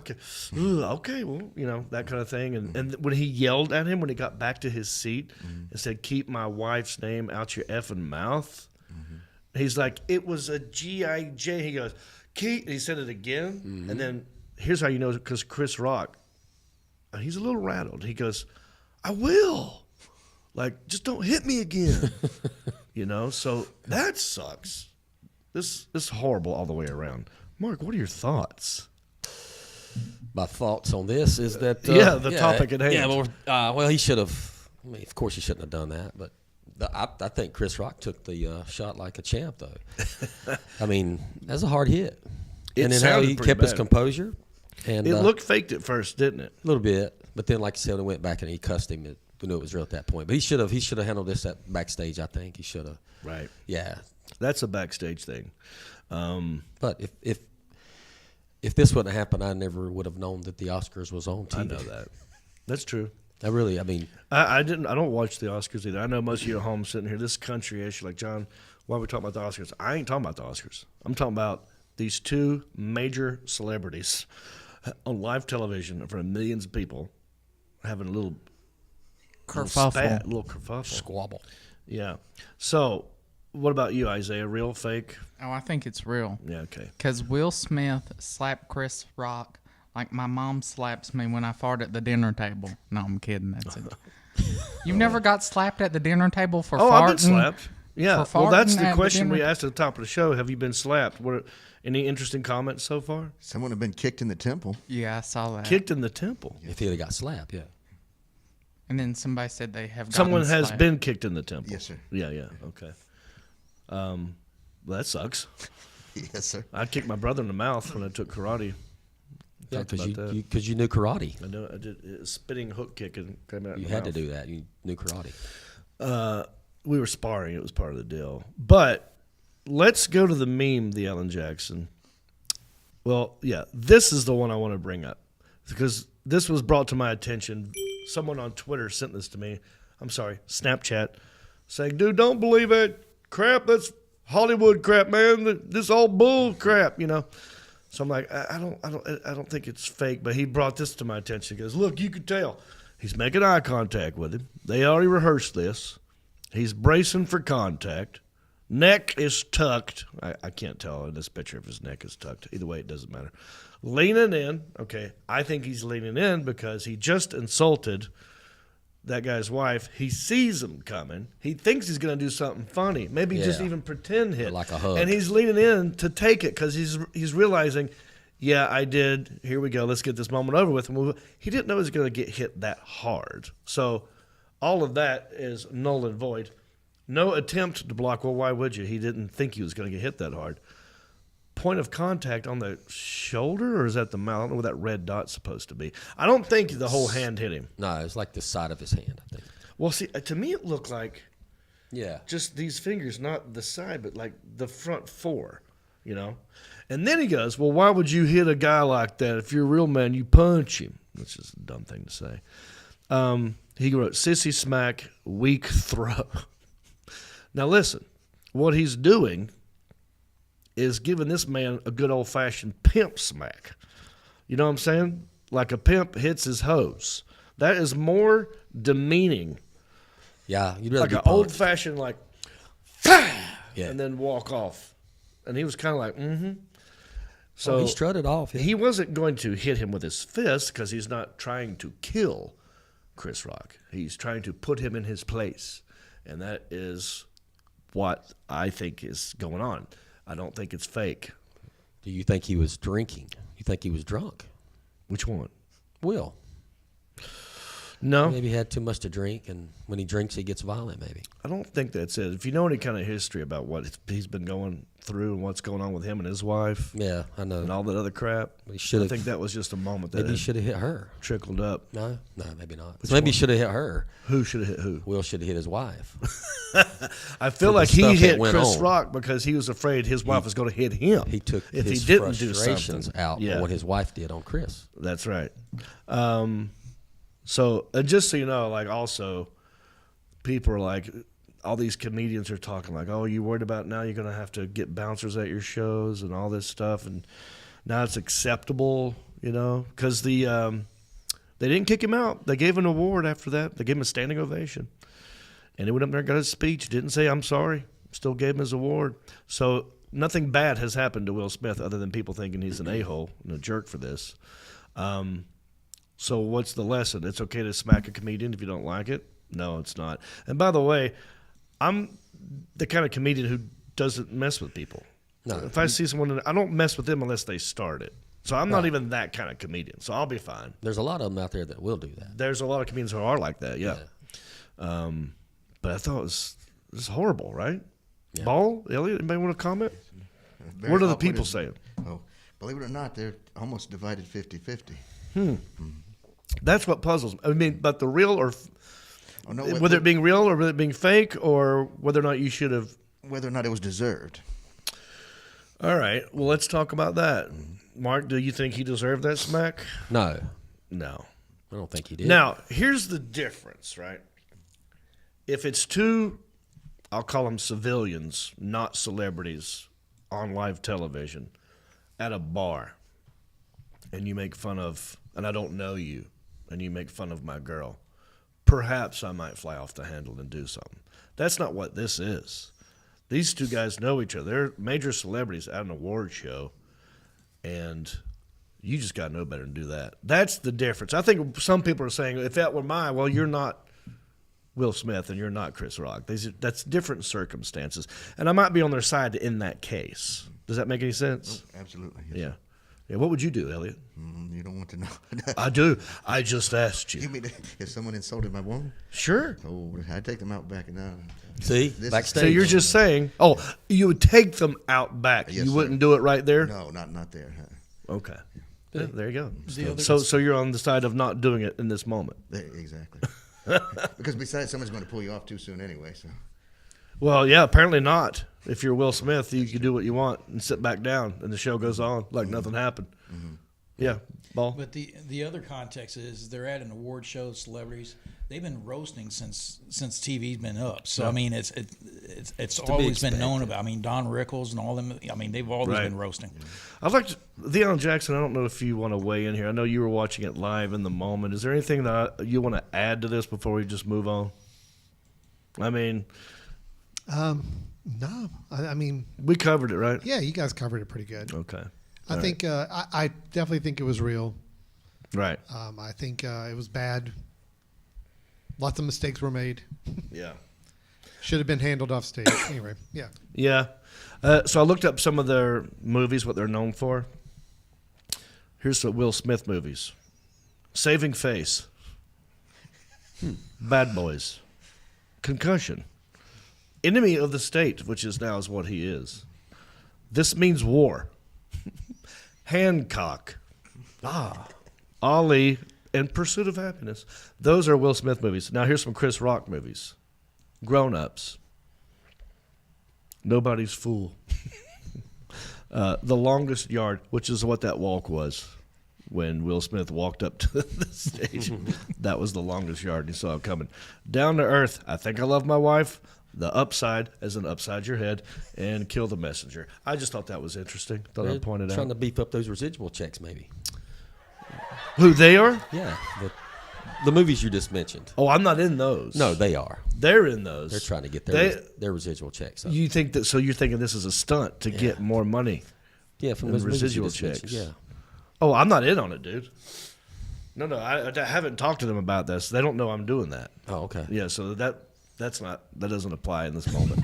that kind of thing. And when he yelled at him when he got back to his seat and said, "Keep my wife's name out your effing mouth," he's like, "It was a G.I. Jane." He goes, "Keep." He said it again, and then here's how you know, because Chris Rock, he's a little rattled. He goes, "I will. Like, just don't hit me again." So that sucks. This is horrible all the way around. Mark, what are your thoughts? My thoughts on this is that the topic at hand. Yeah, well, he should have. I mean, of course, he shouldn't have done that. But I think Chris Rock took the shot like a champ, though. I mean, that's a hard hit. And then how he kept his composure. And it looked faked at first, didn't it? A little bit, but then, like I said, when he went back and he cussed him, we knew it was real at that point. But he should have handled this at backstage. I think he should have. Right. Yeah. That's a backstage thing. But if this wouldn't have happened, I never would have known that the Oscars was on TV. I know that. That's true. I mean, I don't watch the Oscars either. I know most of you at home sitting here, this country-ish, like, John, why are we talking about the Oscars? I ain't talking about the Oscars. I'm talking about these two major celebrities on live television in front of millions of people having a little kerfuffle. Squabble. Yeah. So, what about you, Isaiah? Real, fake? Oh, I think it's real. Yeah, okay. Because Will Smith slapped Chris Rock Like my mom slaps me when I fart at the dinner table. No, I'm kidding. That's it. You've never got slapped at the dinner table for farting? I've been slapped. Yeah. For Well, that's farting the at question we dinner- asked at the top of the show. Have you been slapped? Any interesting comments so far? Someone had been kicked in the temple. Yeah, I saw that. Kicked in the temple. If he'd have got slapped, yeah. And then somebody said they have gotten Someone has slapped. been kicked in the temple. Yes, sir. Yeah, okay. Well, that sucks. Yes, sir. I kicked my brother in the mouth when I took karate. Yeah, Talked about that. because you knew karate. I know. I did a spinning hook kick and came out. You in had the to mouth. do that. You knew karate. We were sparring. It was part of the deal. But let's go to the meme, the Alan Jackson. Well, yeah, this is the one I want to bring up because this was brought to my attention. Someone on Twitter sent this to me. I'm sorry, Snapchat, saying, "Dude, don't believe it. Crap. That's Hollywood crap, man. This all bull crap, you know." So I'm like, I don't think it's fake. But he brought this to my attention. He goes, "Look, you could tell he's making eye contact with him. They already rehearsed this. He's bracing for contact. Neck is tucked. I can't tell in this picture if his neck is tucked. Either way, it doesn't matter. Leaning in. Okay, I think he's leaning in because he just insulted that guy's wife. He sees him coming. He thinks he's going to do something funny. Maybe just even pretend hit. Like a hug. And he's leaning in to take it because he's realizing, yeah, I did. Here we go. Let's get this moment over with. And he didn't know he was going to get hit that hard. So all of that is null and void. No attempt to block. Well, why would you? He didn't think he was going to get hit that hard. Point of contact on the shoulder, or is that the mouth? I don't know where that red dot's supposed to be. I don't think the whole hand hit him. No, it's like the side of his hand, I think. Well, see, to me it looked like Yeah. just these fingers, not the side, but like the front four, you know? And then he goes, well, why would you hit a guy like that? If you're a real man, you punch him. That's just a dumb thing to say. He wrote, sissy smack, weak throw. Now listen, what he's doing is giving this man a good old-fashioned pimp smack. You know what I'm saying? Like a pimp hits his hose. That is more demeaning. Yeah, you'd rather Like be an punched. old-fashioned, like, Yeah. and then walk off. And he was kind of like, mm-hmm. So Oh, he strutted off. Yeah. he wasn't going to hit him with his fist because he's not trying to kill Chris Rock. He's trying to put him in his place. And that is what I think is going on. I don't think it's fake. Do you think he was drinking? You think he was drunk? Which one? Will. No. Maybe he had too much to drink, and when he drinks, he gets violent, maybe. I don't think that's it. If you know any kind of history about what he's been going through and what's going on with him and his wife Yeah, I know. and all that other crap, He should've- I think that was just a moment that Maybe he had should have hit her. trickled up. No, maybe not. So maybe he should have hit her. Who should have hit who? Will should have hit his wife. I feel For the like he stuff that hit went Chris on. Rock because he was afraid his wife was going to hit him. He took if his he didn't do frustrations something out on what his wife did on Chris. That's right. So just so you know, like also, people are like, all these comedians are talking like, oh, you worried about now you're going to have to get bouncers at your shows and all this stuff, and now it's acceptable, you know, because they didn't kick him out. They gave an award after that. They gave him a standing ovation, and he went up there and got his speech. Didn't say I'm sorry. Still gave him his award. So nothing bad has happened to Will Smith other than people thinking he's an a-hole and a jerk for this. So what's the lesson? It's okay to smack a comedian if you don't like it? No, it's not. And by the way, I'm the kind of comedian who doesn't mess with people. No. If I see someone, I don't mess with them unless they start it. So I'm not even that kind of comedian. So I'll be fine. There's a lot of them out there that will do that. There's a lot of comedians who are like that, yeah. But I thought it was horrible, right? Yeah. Ball? Elliot, anybody want to comment? Very What are the awkward people and- saying? Oh, believe it or not, they're almost divided 50-50. That's what puzzles me. I mean, but the real or Oh, no, whether it being real or whether it being fake or whether or not you should have. whether or not it was deserved. All right. Well, let's talk about that. Mark, do you think he deserved that smack? No, No. I don't think he did. Now, here's the difference, right? If it's two, I'll call them civilians, not celebrities, on live television at a bar, and you make fun of, and I don't know you, and you make fun of my girl, perhaps I might fly off the handle and do something. That's not what this is. These two guys know each other. They're major celebrities at an award show, and You just got to know better than do that. That's the difference. I think some people are saying, if that were mine, well, you're not Will Smith and you're not Chris Rock. That's different circumstances. And I might be on their side in that case. Does that make any sense? Oh, absolutely. Yes, Yeah. sir. Yeah. What would you do, Elliot? You don't want to know. I do. I just asked you. You mean if someone insulted my woman? Sure. Oh, I'd take them out back and down. See, This is- backstage. So you're just saying, you would take them out back. Yes, you sir. wouldn't do it right there? No, not there. Okay. Yeah, there you go. The So you're on the side of not doing it in this moment. Exactly. Because besides, someone's going to pull you off too soon anyway. So. Well, yeah, apparently not. If you're Will Smith, you can do what you want and sit back down, and the show goes on like nothing happened. Yeah, Ball. But the other context is they're at an award show, celebrities. They've been roasting since TV's been up. So I mean, it's always been known about. I mean, Don Rickles and all them. I mean, they've always been roasting. I'd like to, Theon Jackson. I don't know if you want to weigh in here. I know you were watching it live in the moment. Is there anything that you want to add to this before we just move on? I mean, no. I mean, we covered it, right? yeah, you guys covered it pretty good. Okay. I think I definitely think it was real. Right. I think it was bad. Lots of mistakes were made. Yeah. Should have been handled off stage. Anyway, yeah. Yeah. So I looked up some of their movies, what they're known for. Here's some Will Smith movies: Saving Face, Bad Boys, Concussion, Enemy of the State, which is now is what he is. This Means War, Hancock, Ali, and Pursuit of Happiness. Those are Will Smith movies. Now here's some Chris Rock movies: Grown Ups, Nobody's Fool, The Longest Yard, which is what that walk was when Will Smith walked up to the stage. That was the longest yard, and he saw it coming. Down to Earth, I Think I Love My Wife, The Upside, as in upside your head, and Kill the Messenger. I just thought that was interesting. Thought I'd point it out. Trying to beef up those residual checks, maybe. Who they are? Yeah, the movies you just mentioned. Oh, I'm not in those. No, they are. They're in those. They're trying to get their residual checks up. You think that? So you're thinking this is a stunt to get more money? Yeah, from than those movies you residual just checks. mentioned, Yeah. Oh, I'm not in on it, dude. No, I haven't talked to them about this. They don't know I'm doing that. Oh, okay. Yeah, so that doesn't apply in this moment.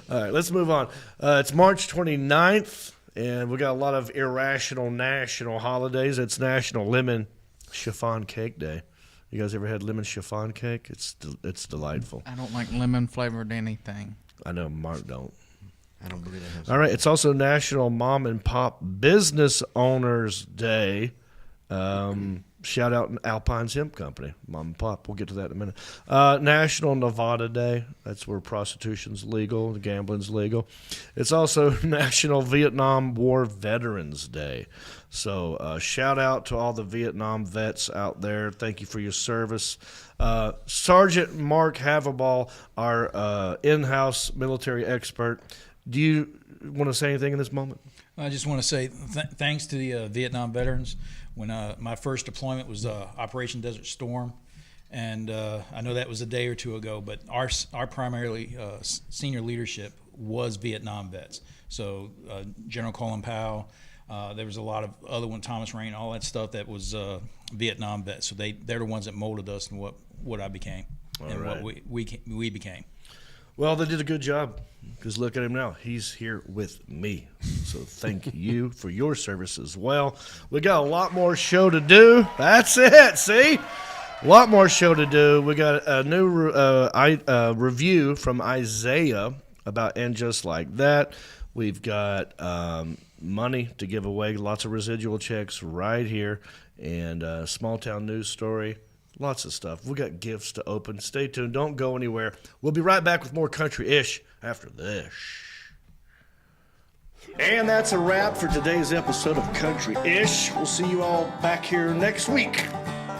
All right, let's move on. It's March 29th, and we got a lot of irrational national holidays. It's National Lemon Chiffon Cake Day. You guys ever had lemon chiffon cake? It's delightful. I don't like lemon flavored anything. I know Mark don't. I don't believe I have. All right, it's also National Mom and Pop Business Owners Day. Shout out Alpine's Hemp Company, Mom and Pop. We'll get to that in a minute. National Nevada Day. That's where prostitution's legal, gambling's legal. It's also National Vietnam War Veterans Day. So shout out to all the Vietnam vets out there. Thank you for your service. Sergeant Mark Haverball, our in-house military expert. Do you want to say anything in this moment? I just want to say thanks to the Vietnam veterans. When my first deployment was Operation Desert Storm, and I know that was a day or two ago, but our primarily senior leadership was Vietnam vets. So General Colin Powell, there was a lot of other one, Thomas Rain, all that stuff that was Vietnam vets. So they're the ones that molded us and what I became and what we became. Well, they did a good job, because look at him now. He's here with me. So thank you for your service as well. We got a lot more show to do. That's it, see? A lot more show to do. We got a new review from Isaiah about And Just Like That. We've got money to give away, lots of residual checks right here, and a small town news story. Lots of stuff. We got gifts to open. Stay tuned. Don't go anywhere. We'll be right back with more Country-ish after this. And that's a wrap for today's episode of Country-ish. We'll see you all back here next week.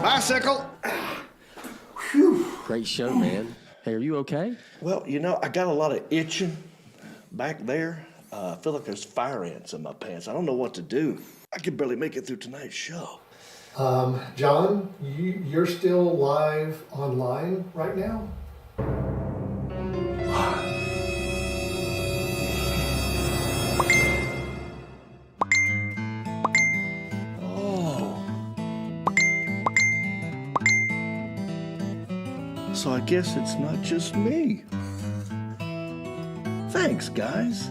Bicycle. Great show, man. Hey, are you okay? Well, I got a lot of itching back there. I feel like there's fire ants in my pants. I don't know what to do. I could barely make it through tonight's show. John, you're still live online right now? So I guess it's not just me. Thanks, guys.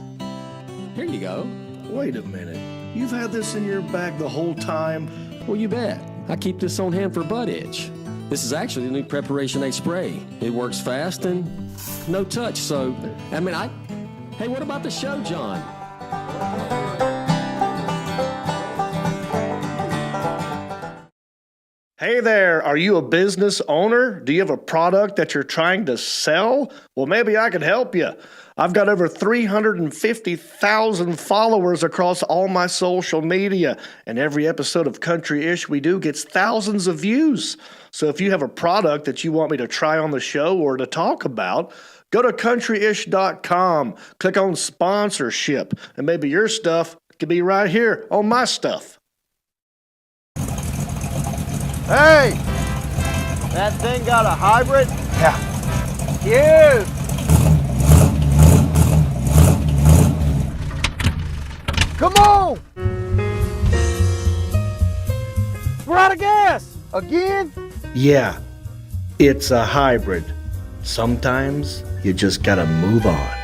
Here you go. Wait a minute. You've had this in your bag the whole time? Well, you bet. I keep this on hand for butt itch. This is actually the new Preparation 8 spray. It works fast and no touch, so, hey, what about the show, John? Hey there, are you a business owner? Do you have a product that you're trying to sell? Well, maybe I could help you. I've got over 350,000 followers across all my social media, and every episode of Country-ish we do gets thousands of views. So if you have a product that you want me to try on the show or to talk about, go to countryish.com, click on sponsorship, and maybe your stuff could be right here on my stuff. Hey! That thing got a hybrid? Yeah. Cute! Come on! We're out of gas! Again? Yeah, it's a hybrid. Sometimes you just gotta move on.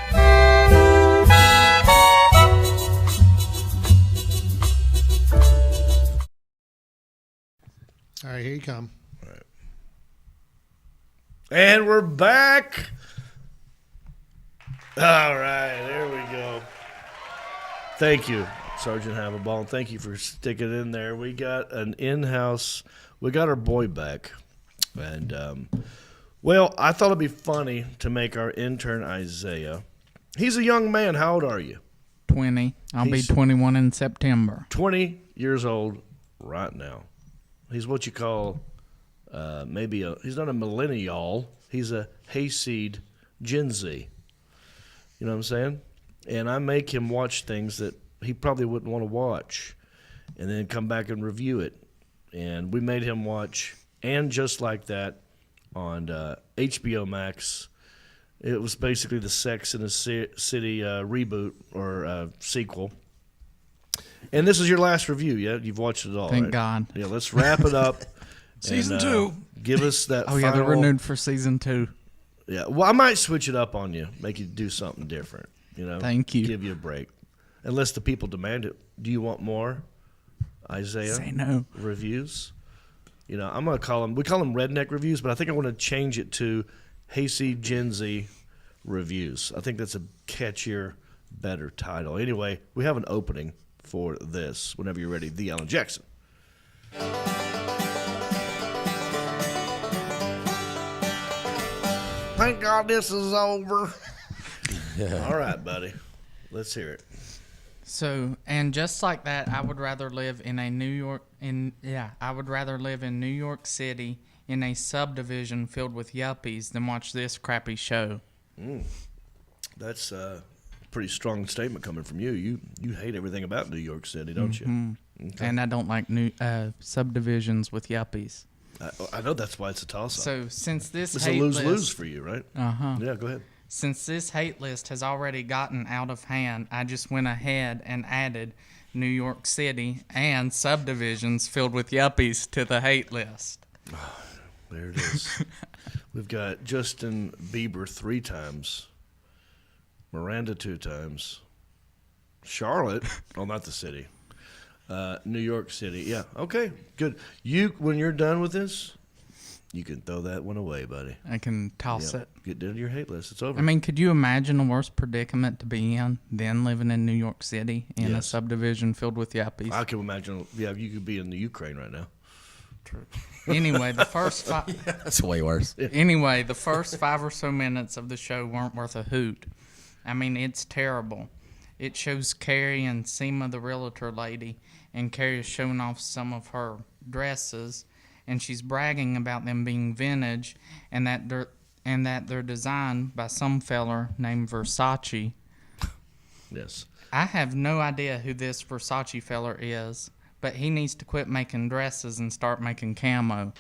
All right, here you come. All right. And we're back. All right, there we go. Thank you, Sergeant Haverball. Thank you for sticking in there. We got an in-house, we got our boy back. And, well, I thought it'd be funny to make our intern Isaiah. He's a young man. How old are you? 20. I'll be 21 in September. 20 years old right now. He's what you call he's not a millennial. He's a hayseed Gen Z. You know what I'm saying? And I make him watch things that he probably wouldn't want to watch and then come back and review it. And we made him watch And Just Like That on HBO Max. It was basically the Sex and the City reboot or sequel. And this is your last review, yeah? You've watched it all, Thank right? God. Yeah, let's wrap it up. Season 2. Give us that Oh, yeah, they're renewed for season 2. Yeah, well, I might switch it up on you, make you do something different, you know? Thank you. Give you a break. Unless the people demand it. Do you want more, Isaiah? Say no. Reviews? You know, I'm going to call them, we call them redneck reviews, but I think I want to change it to Hayseed Gen Z reviews. I think that's a catchier, better title. Anyway, we have an opening for this whenever you're ready. The Alan Jackson. Thank God this is over. All right, buddy. Let's hear it. So, and just like that, I would rather live in New York City in a subdivision filled with yuppies than watch this crappy show. That's a pretty strong statement coming from you. You hate everything about New York City, don't you? Okay. And I don't like new subdivisions with yuppies. I know that's why it's a toss-up. So since this it's hate a lose-lose list, for you, right? Uh-huh. Yeah, go ahead. Since this hate list has already gotten out of hand, I just went ahead and added New York City and subdivisions filled with yuppies to the hate list. There it is. We've got Justin Bieber 3 times, Miranda 2 times, Charlotte, oh, not the city, New York City. Yeah, okay, good. When you're done with this, you can throw that one away, buddy. I can toss it. Get down to your hate list. It's over. I mean, could you imagine a worse predicament to be in than living in New York City in a subdivision filled with yuppies? I can imagine. Yeah, you could be in the Ukraine right now. Anyway, the first that's way worse. Anyway, the first 5 or so minutes of the show weren't worth a hoot. I mean, it's terrible. It shows Carrie and Seema, the realtor lady, and Carrie is showing off some of her dresses, and she's bragging about them being vintage and that they're designed by some feller named Versace. Yes. I have no idea who this Versace feller is, but he needs to quit making dresses and start making camo.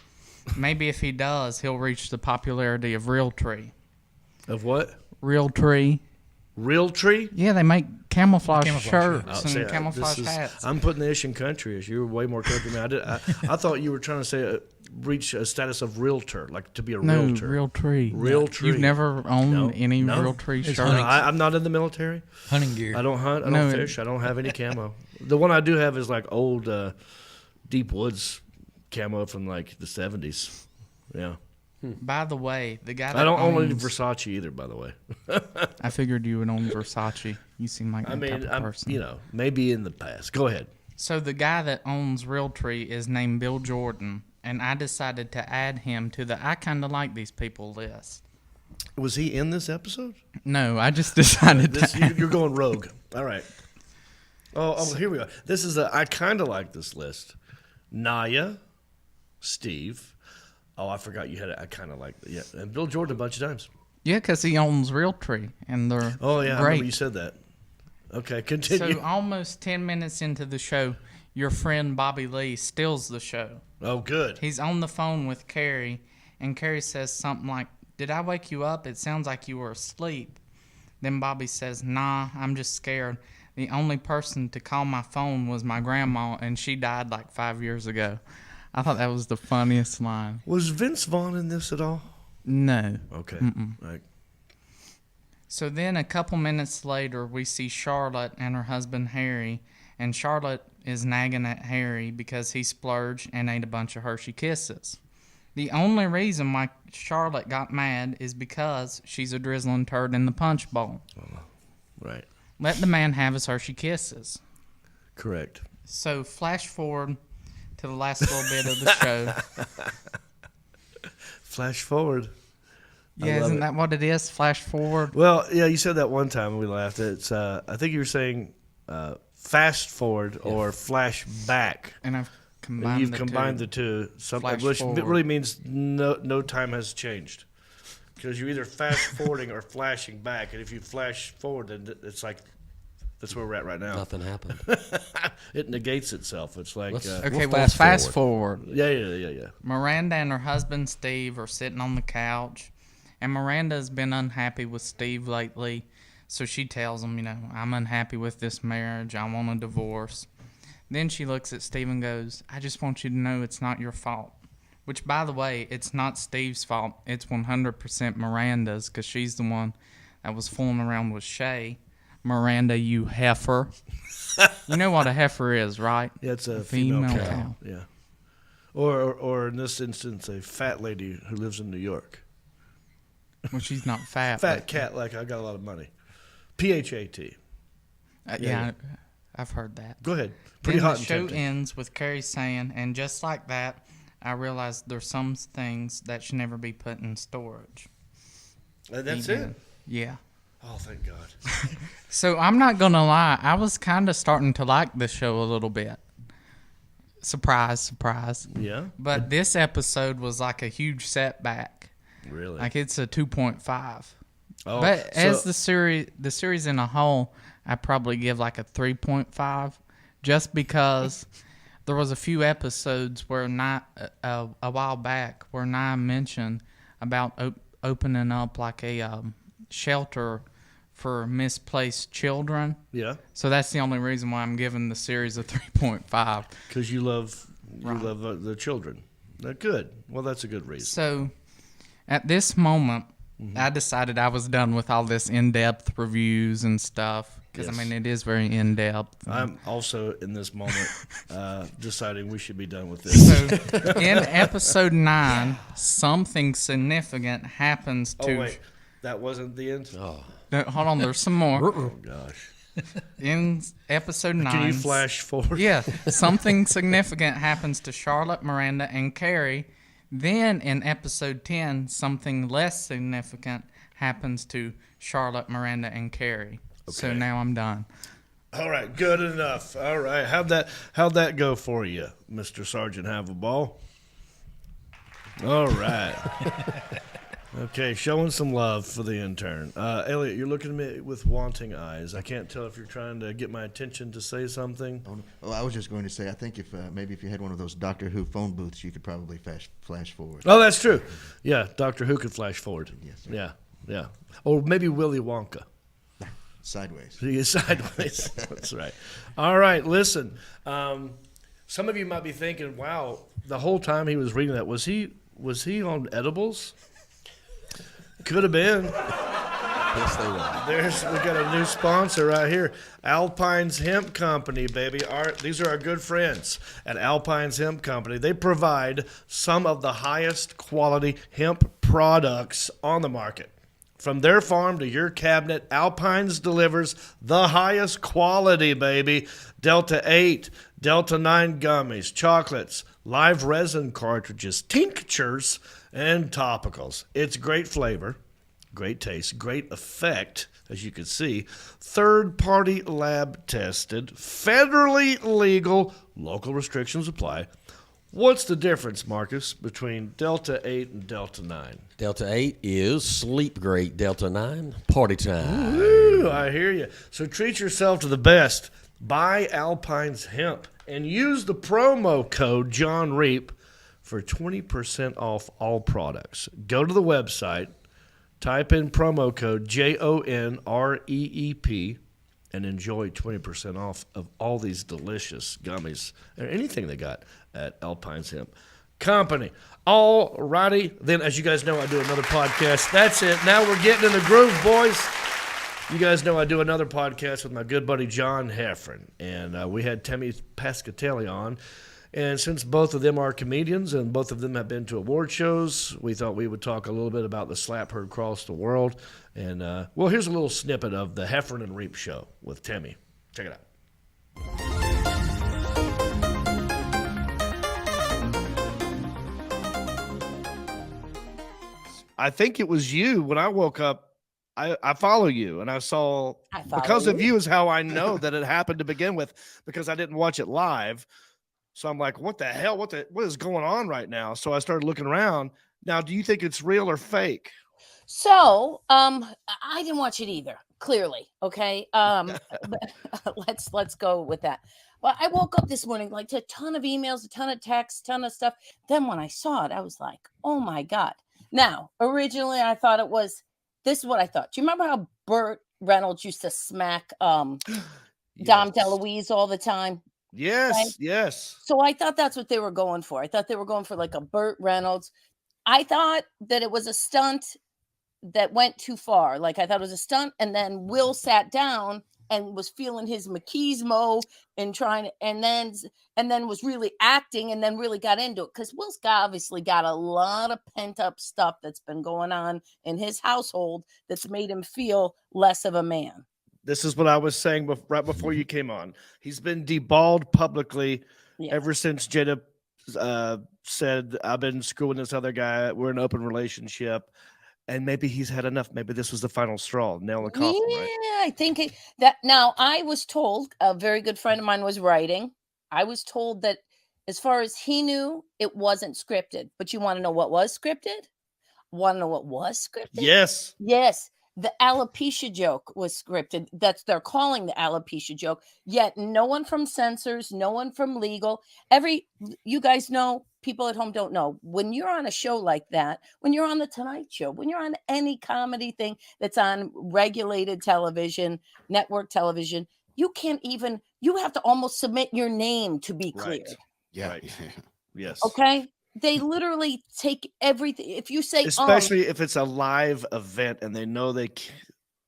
Maybe if he does, he'll reach the popularity of Realtree. Of what? Realtree. Realtree? Yeah, they make camouflage Camouflage, shirts and camouflage hats. I'm putting the ish in country. You're way more country than I thought you were trying to say reach a status of realtor, like to be a realtor. Realtree. Realtree. You've never owned any Realtree It's shirt? hunting. I'm not in the military. Hunting gear. I don't hunt. I don't fish. I don't have any camo. The one I do have is like old Deep Woods camo from like the 70s. Yeah. By the way, the guy that I don't own any owns, Versace either, by the way. I figured you would own Versace. You seem like that type of person. Maybe in the past. Go ahead. So the guy that owns Realtree is named Bill Jordan, and I decided to add him to the I kind of like these people list. Was he in this episode? No, I just decided You're going rogue. All right. Oh, here we go. This is I kind of like this list. Naya, Steve. Oh, I forgot you had it. I kind of like yeah, and Bill Jordan a bunch of times. Yeah, because he owns Realtree, and they're I remember great. you said that. Okay, continue. So almost 10 minutes into the show, your friend Bobby Lee steals the show. Oh, good. He's on the phone with Carrie, and Carrie says something like, "Did I wake you up? It sounds like you were asleep." Then Bobby says, "Nah, I'm just scared. The only person to call my phone was my grandma, and she died like 5 years ago." I thought that was the funniest line. Was Vince Vaughn in this at all? No. Okay. Right. So then a couple minutes later, we see Charlotte and her husband Harry, and Charlotte is nagging at Harry because he splurged and ate a bunch of Hershey Kisses. The only reason why Charlotte got mad is because she's a drizzling turd in the punch bowl. Right. Let the man have his Hershey Kisses. Correct. So flash forward to the last little bit of the show. Flash forward. Yeah, isn't that what it is? Flash forward. Well, yeah, you said that one time and we laughed. It's I think you were saying fast forward or flash back. And I've combined and you've combined the two, which really means no time has changed. Because you're either fast forwarding or flashing back, and if you flash forward, then it's like that's where we're at right now. Nothing happened. It negates itself. It's like fast forward. Yeah. Miranda and her husband Steve are sitting on the couch, and Miranda's been unhappy with Steve lately, so she tells him, I'm unhappy with this marriage. I want a divorce. Then she looks at Steve and goes, "I just want you to know it's not your fault." Which, by the way, it's not Steve's fault. It's 100% Miranda's, because she's the one that was fooling around with Shay. Miranda, you heifer. You know what a heifer is, right? Yeah, it's a female cow. Yeah. Or in this instance, a fat lady who lives in New York. Well, she's not fat. Fat cat, like I got a lot of money. PHAT. Yeah, I've heard that. Go ahead. Pretty hot. The show ends with Carrie saying, "And just like that, I realized there's some things that should never be put in storage." And that's it? Yeah. Oh, thank God. So I'm not going to lie. I was kind of starting to like this show a little bit. Surprise, surprise. Yeah. But this episode was like a huge setback. Really? Like it's a 2.5. Oh, but as the series in a whole, I probably give like a 3.5, just because there was a few episodes where a while back where Nia mentioned about opening up like a shelter for misplaced children. Yeah. So that's the only reason why I'm giving the series a 3.5. Because you love the children. Good. Well, that's a good reason. So at this moment, I decided I was done with all this in-depth reviews and stuff. Because, Yes. I mean, it is very in-depth. I'm also, in this moment, deciding we should be done with this. So, in episode 9, something significant happens to... Oh, wait. That wasn't the end? Oh. Hold on, there's some more. Oh, gosh. In episode 9... Can you flash forward? Yeah. Something significant happens to Charlotte, Miranda, and Carrie. Then, in episode 10, something less significant happens to Charlotte, Miranda, and Carrie. Okay. So now I'm done. All right, good enough. All right, how'd that go for you, Mr. Sergeant Havelball? All right. Okay, showing some love for the intern. Elliot, you're looking at me with wanting eyes. I can't tell if you're trying to get my attention to say something. Well, I was just going to say, I think if maybe if you had one of those Doctor Who phone booths, you could probably flash forward. Oh, that's true. Yeah, Doctor Who could flash forward. Yes. Yeah. Or maybe Willy Wonka. Sideways. Sideways. That's right. All right, listen. Some of you might be thinking, wow, the whole time he was reading that, was he on edibles? Could have been. Yes, they were. We got a new sponsor right here, Alpine's Hemp Company, baby. These are our good friends at Alpine's Hemp Company. They provide some of the highest quality hemp products on the market. From their farm to your cabinet, Alpine's delivers the highest quality, baby. Delta 8, Delta 9 gummies, chocolates, live resin cartridges, tinctures, and topicals. It's great flavor, great taste, great effect, as you can see. Third-party lab tested, federally legal, local restrictions apply. What's the difference, Marcus, between Delta 8 and Delta 9? Delta 8 is sleep great. Delta 9, party time. Ooh, I hear you. So treat yourself to the best. Buy Alpine's Hemp and use the promo code Jon Reep for 20% off all products. Go to the website, type in promo code JONREEP, and enjoy 20% off of all these delicious gummies or anything they got at Alpine's Hemp Company. All righty. Then, as you guys know, I do another podcast. That's it. Now we're getting in the groove, boys. You guys know I do another podcast with my good buddy John Heffron, and we had Timmy Pescatelli on. And since both of them are comedians and both of them have been to award shows, we thought we would talk a little bit about the slap heard across the world. And, well, here's a little snippet of the Heffron and Reep show with Timmy. Check it out. I think it was you when I woke up. I follow you, and I saw because of you is how I know that it happened to begin with, because I didn't watch it live. So I'm like, what the hell? What is going on right now? So I started looking around. Now, do you think it's real or fake? So, I didn't watch it either, clearly. Okay. But let's go with that. Well, I woke up this morning, like, to a ton of emails, a ton of texts, ton of stuff. Then when I saw it, I was like, oh my God. Now, originally I thought this is what I thought. Do you remember how Burt Reynolds used to smack Dom DeLuise all the time? Yes, right? Yes. So I thought that's what they were going for. I thought they were going for like a Burt Reynolds. I thought that it was a stunt that went too far. Like, I thought it was a stunt, and then Will sat down and was feeling his machismo and then was really acting, and then really got into it, because Will's obviously got a lot of pent-up stuff that's been going on in his household that's made him feel less of a man. This is what I was saying right before you came on. He's been deballed publicly ever since Jada said, I've been screwing this other guy. We're in an open relationship. And maybe he's had enough. Maybe this was the final straw, nail in the coffin, right? I think that now I was told, a very good friend of mine was writing. I was told that as far as he knew, it wasn't scripted. But you want to know what was scripted? Want to know what was scripted? Yes. Yes. The alopecia joke was scripted. They're calling the alopecia joke. Yet no one from censors, no one from legal. You guys know, people at home don't know. When you're on a show like that, when you're on the Tonight Show, when you're on any comedy thing that's on regulated television, network television, you have to almost submit your name to be cleared. Right. Yeah. Right. Yes. Okay. They literally take everything. If you say, especially if it's a live event and they know they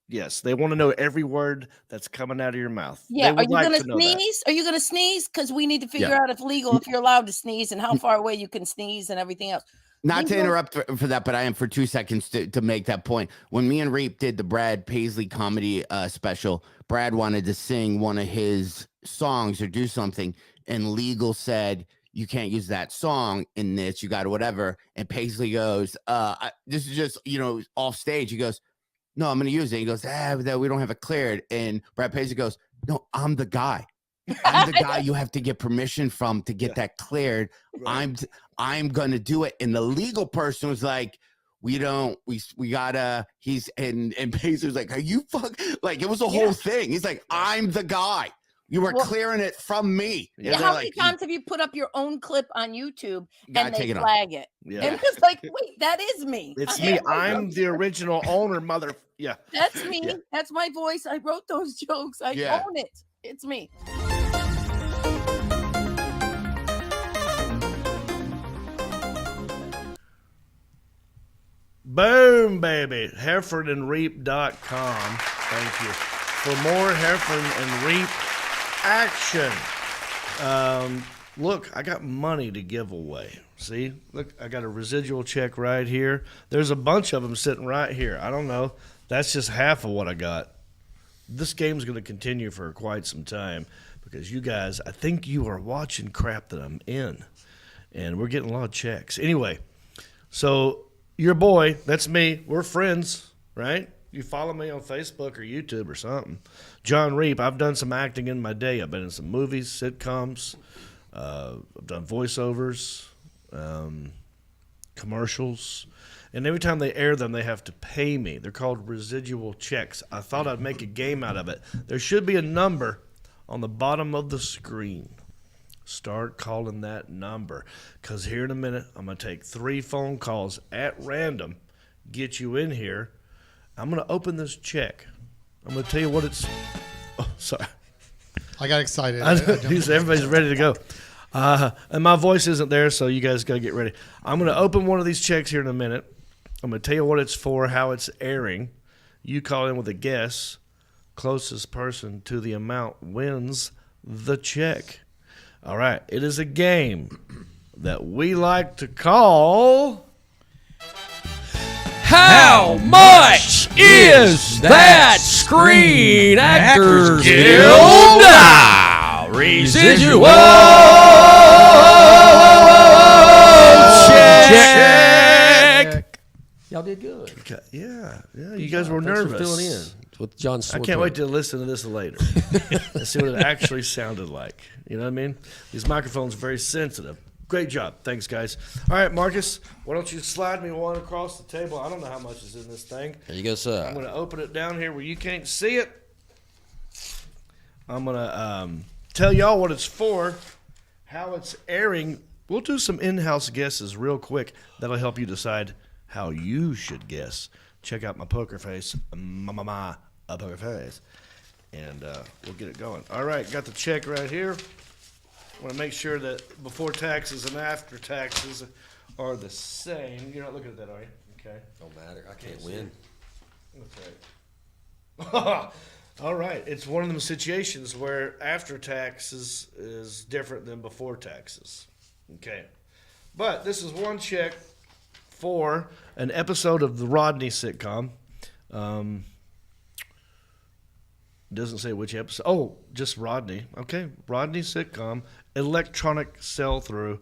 want to know every word that's coming out of your mouth. Yeah. Are you going to sneeze? Are you going to sneeze? Because we need to figure out if you're allowed to sneeze and how far away you can sneeze and everything else. Not to interrupt for that, but I am for 2 seconds to make that point. When me and Reep did the Brad Paisley comedy special, Brad wanted to sing one of his songs or do something, and legal said, you can't use that song in this, you got to whatever. And Paisley goes, this is just, off stage. He goes, no, I'm going to use it. He goes, we don't have it cleared. And Brad Paisley goes, no, I'm the guy. I'm the guy you have to get permission from to get that cleared. Right. I'm going to do it. And the legal person was like, we gotta, and Paisley was like, are you like, it was a whole thing. He's like, I'm the guy. You were clearing it from me. Yeah, how many times have you put up your own clip on YouTube and they take it flag it? Yeah. And it's like, wait, that is me. It's me. I'm the original owner, mother. Yeah. That's me. Yeah. That's my voice. I wrote those jokes. I own it. It's me. Boom, baby. HerefordandReep.com. Thank you. For more Hereford and Reep action. Look, I got money to give away. See? Look, I got a residual check right here. There's a bunch of them sitting right here. I don't know. That's just half of what I got. This game's going to continue for quite some time because you guys, I think you are watching crap that I'm in. And we're getting a lot of checks. Anyway, so your boy, that's me. We're friends, right? You follow me on Facebook or YouTube or something. Jon Reep, I've done some acting in my day. I've been in some movies, sitcoms. I've done voiceovers, commercials. And every time they air them, they have to pay me. They're called residual checks. I thought I'd make a game out of it. There should be a number on the bottom of the screen. Start calling that number. Because here in a minute, I'm going to take 3 phone calls at random, get you in here. I'm going to open this check. I'm going to tell you what it's... Oh, sorry. I got excited. Everybody's ready to go. And my voice isn't there, so you guys got to get ready. I'm going to open one of these checks here in a minute. I'm going to tell you what it's for, how it's airing. You call in with a guess. Closest person to the amount wins the check. All right. It is a game that we like to call... How much is that Screen Actors Guild residual check? Y'all did good. Yeah. You guys were nervous. Filling in with John. I can't wait to listen to this later and see what it actually sounded like. You know what I mean? These microphones are very sensitive. Great job. Thanks, guys. All right, Marcus, why don't you slide me one across the table? I don't know how much is in this thing. There you go, sir. I'm going to open it down here where you can't see it. I'm going to tell y'all what it's for, how it's airing. We'll do some in-house guesses real quick. That'll help you decide how you should guess. Check out my poker face, my poker face, and we'll get it going. All right, got the check right here. I want to make sure that before taxes and after taxes are the same. You're not looking at that, are you? Okay. Don't matter. I can't win. That's right. All right. It's one of them situations where after taxes is different than before taxes. Okay. But this is one check for an episode of the Rodney sitcom. Doesn't say which episode. Oh, just Rodney. Okay, Rodney sitcom, electronic sell-through.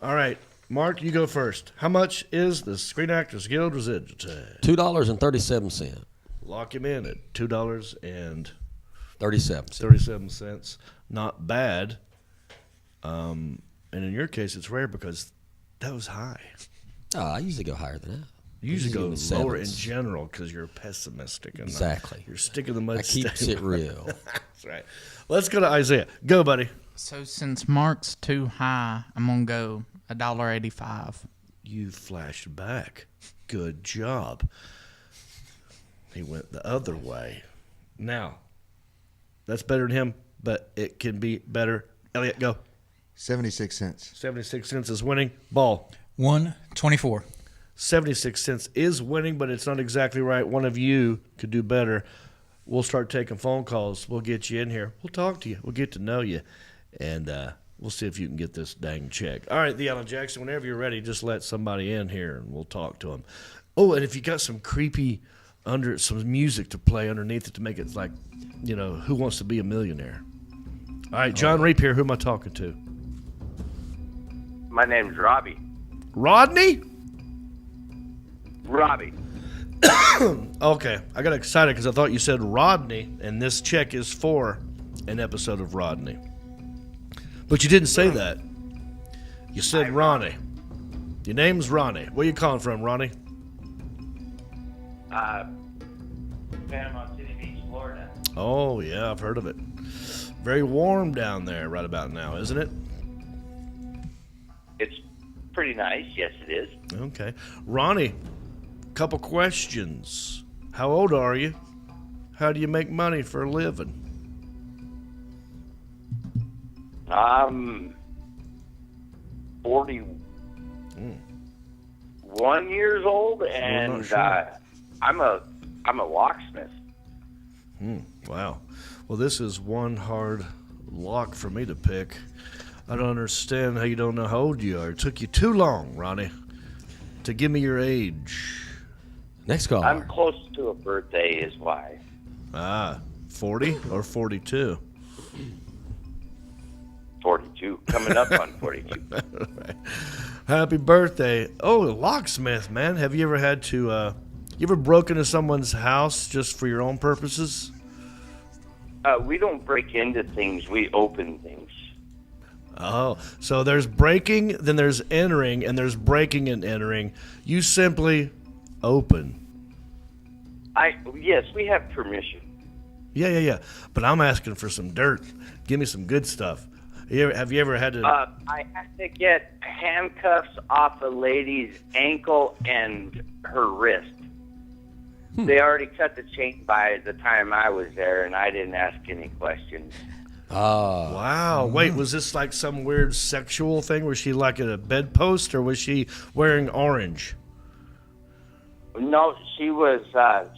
All right, Mark, you go first. How much is the Screen Actors Guild residual check? $2.37. Lock him in at $2.37. Not bad. And in your case, it's rare because that was high. Oh, I usually go higher than that. You usually go lower in general because you're pessimistic. And exactly. You're sticking the mud. I keep it real. That's right. Let's go to Isaiah. Go, buddy. So since Mark's too high, I'm going to go $1.85. You flashed back. Good job. He went the other way. Now, that's better than him, but it can be better. Elliot, go. 76 cents. 76 cents is winning. Ball. $1.24. 76 cents is winning, but it's not exactly right. One of you could do better. We'll start taking phone calls. We'll get you in here. We'll talk to you. We'll get to know you. And we'll see if you can get this dang check. All right, the Alan Jackson, whenever you're ready, just let somebody in here and we'll talk to them. Oh, and if you got some creepy some music to play underneath it to make it like, you know, Who Wants to Be a Millionaire? All right, Jon Reep here. Who am I talking to? My name's Robbie. Rodney? Robbie. Okay, I got excited because I thought you said Rodney, and this check is for an episode of Rodney. But you didn't say that. You said Ronnie. Your name's Ronnie. Where you calling from, Ronnie? Panama City Beach, Florida. Oh, yeah, I've heard of it. Very warm down there right about now, isn't it? It's pretty nice. Yes, it is. Okay. Ronnie, couple questions. How old are you? How do you make money for a living? I'm 41 years old, and I'm a locksmith. Wow. Well, this is one hard lock for me to pick. I don't understand how you don't know how old you are. It took you too long, Ronnie, to give me your age. Next call. I'm close to a birthday, is why. 40 or 42? 42. Coming up on 42. Right. Happy birthday. Oh, locksmith, man. Have you ever had to, you ever broke into someone's house just for your own purposes? We don't break into things. We open things. Oh, so there's breaking, then there's entering, and there's breaking and entering. You simply open. Yes, we have permission. Yeah. But I'm asking for some dirt. Give me some good stuff. Have you ever had to... I had to get handcuffs off a lady's ankle and her wrist. They already cut the chain by the time I was there, and I didn't ask any questions. Wow. Wait, was this like some weird sexual thing? Was she like at a bedpost, or was she wearing orange? No, she was.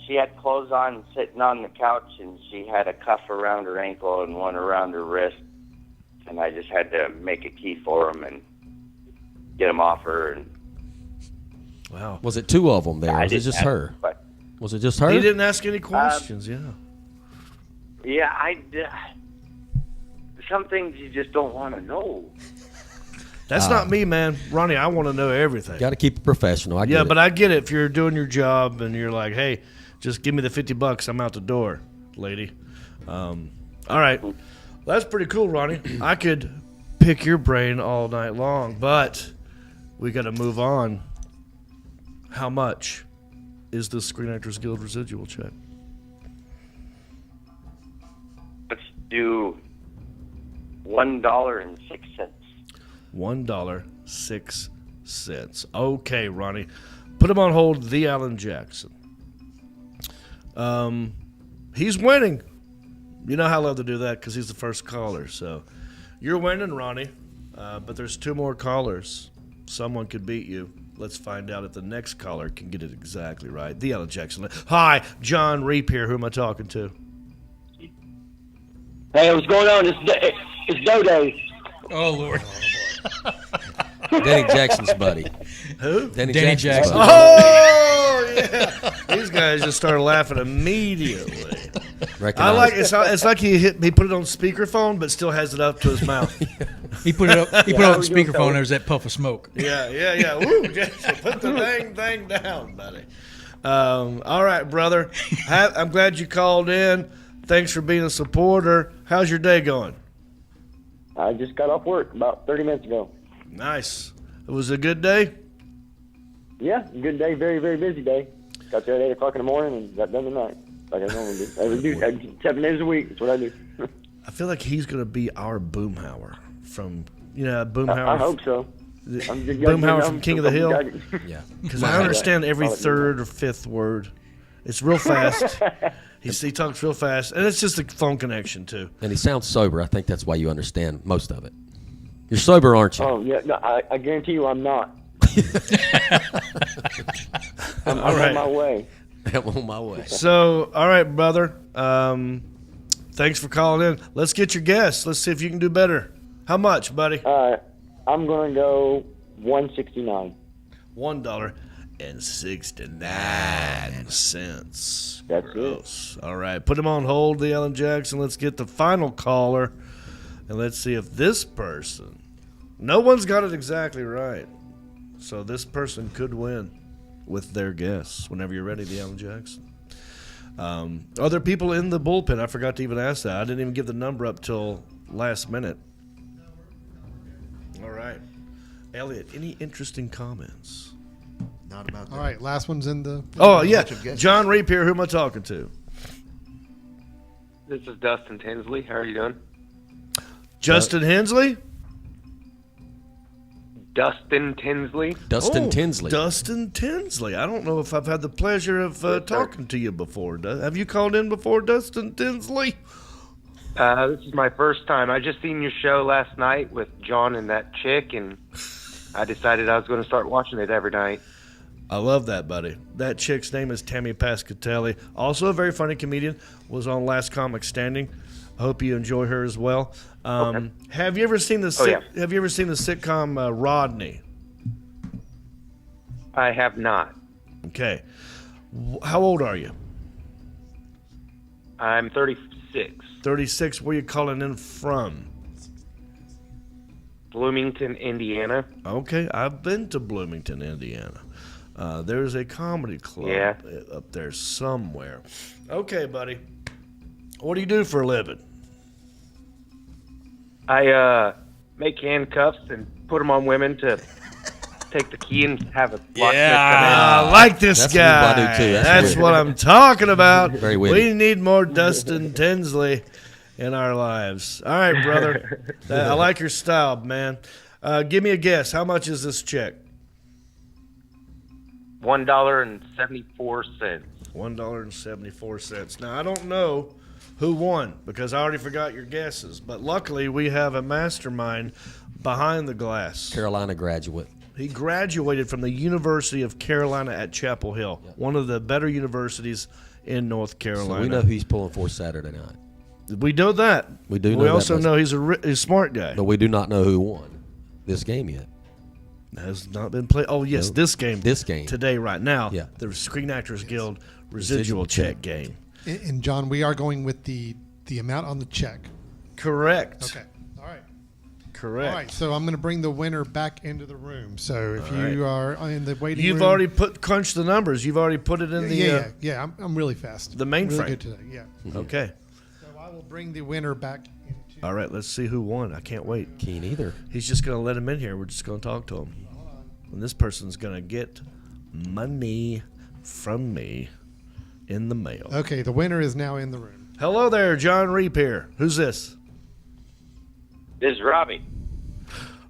She had clothes on, sitting on the couch, and she had a cuff around her ankle and one around her wrist. And I just had to make a key for them and get them off her. And wow. Was it two of them there? Or was it just her? Was it just her? He didn't ask any questions. Yeah, some things you just don't want to know. That's not me, man. Ronnie, I want to know everything. Got to keep it professional. I get it. But I get it. If you're doing your job and you're like, hey, just give me the $50, I'm out the door, lady. All right. Well, that's pretty cool, Ronnie. I could pick your brain all night long, but we got to move on. How much is the Screen Actors Guild residual check? Let's do $1.06. $1.06. Okay, Ronnie. Put him on hold, the Alan Jackson. He's winning. You know how I love to do that because he's the first caller. So you're winning, Ronnie. But there's two more callers. Someone could beat you. Let's find out if the next caller can get it exactly right. The Alan Jackson. Hi, Jon Reep here. Who am I talking to? Hey, what's going on? It's Doe Day. Oh, Lord. Danny Jackson's buddy. Who? Danny Jackson. Oh, yeah. These guys just started laughing immediately. I like it's like he put it on speakerphone, but still has it up to his mouth. He put it up. He put it on speakerphone. There's that puff of smoke. Yeah. Woo, Jason, put the thing down, buddy. All right, brother. I'm glad you called in. Thanks for being a supporter. How's your day going? I just got off work about 30 minutes ago. Nice. It was a good day? Yeah, good day. Very, very busy day. Got there at 8 o'clock in the morning and got done tonight. Like I normally do. I do 7 days a week. That's what I do. I feel like he's going to be our Boomhauer from, Boomhauer. I hope so. Boomhauer from King of the Hill. Yeah. Because I understand every third or fifth word. It's real fast. He talks real fast. And it's just a phone connection, too. And he sounds sober. I think that's why you understand most of it. You're sober, aren't you? Oh, yeah. No, I guarantee you I'm not. I'm on my way. I'm on my way. So, all right, brother. Thanks for calling in. Let's get your guess. Let's see if you can do better. How much, buddy? I'm going to go $1.69. $1.69. That's gross. All right. Put him on hold, the Alan Jackson. Let's get the final caller. And let's see if this person... No one's got it exactly right. So this person could win with their guess. Whenever you're ready, the Alan Jackson. Are there people in the bullpen? I forgot to even ask that. I didn't even give the number up till last minute. All right. Elliot, any interesting comments? Not about that. All right, last one's in the... Oh, yeah. Jon Reep here. Who am I talking to? This is Dustin Tinsley. How are you doing? Justin Hensley? Dustin Tinsley. Dustin Tinsley. Dustin Tinsley. I don't know if I've had the pleasure of talking to you before. Have you called in before, Dustin Tinsley? This is my first time. I just seen your show last night with John and that chick, and I decided I was going to start watching it every night. I love that, buddy. That chick's name is Tammy Pascatelli. Also a very funny comedian. Was on Last Comic Standing. I hope you enjoy her as well. Okay. Have you ever seen the Have you ever seen the sitcom Rodney? I have not. Okay. How old are you? I'm 36. 36. Where you calling in from? Bloomington, Indiana. Okay, I've been to Bloomington, Indiana. There's a comedy club up there somewhere. Okay, buddy. What do you do for a living? I make handcuffs and put them on women to take the key and have a locksmith come in. I like this guy. What I do too. That's what I'm talking about. Very witty. We need more Dustin Tinsley in our lives. All right, brother. I like your style, man. Give me a guess. How much is this check? $1.74. $1.74. Now, I don't know who won because I already forgot your guesses. But luckily, we have a mastermind behind the glass. Carolina graduate. He graduated from the University of Carolina at Chapel Hill, one of the better universities in North Carolina. So we know who he's pulling for Saturday night. We know that. We do. We also know he's a smart guy. But we do not know who won this game yet. Has not been played. Oh, yes, this game. This game. Today, right now. Yeah. The Screen Actors Guild residual check game. And, John, we are going with the amount on the check. Correct. Okay. All right. Correct. All right, so I'm going to bring the winner back into the room. So if you are in the waiting room. You've already crunched the numbers. You've already put it in the... Yeah, I'm really fast. The mainframe. Really good today, yeah. Okay. So I will bring the winner back into... All right, let's see who won. I can't wait. Can't either. He's just going to let him in here. We're just going to talk to him. And this person's going to get money from me in the mail. Okay, the winner is now in the room. Hello there, Jon Reep here. Who's this? This is Robbie.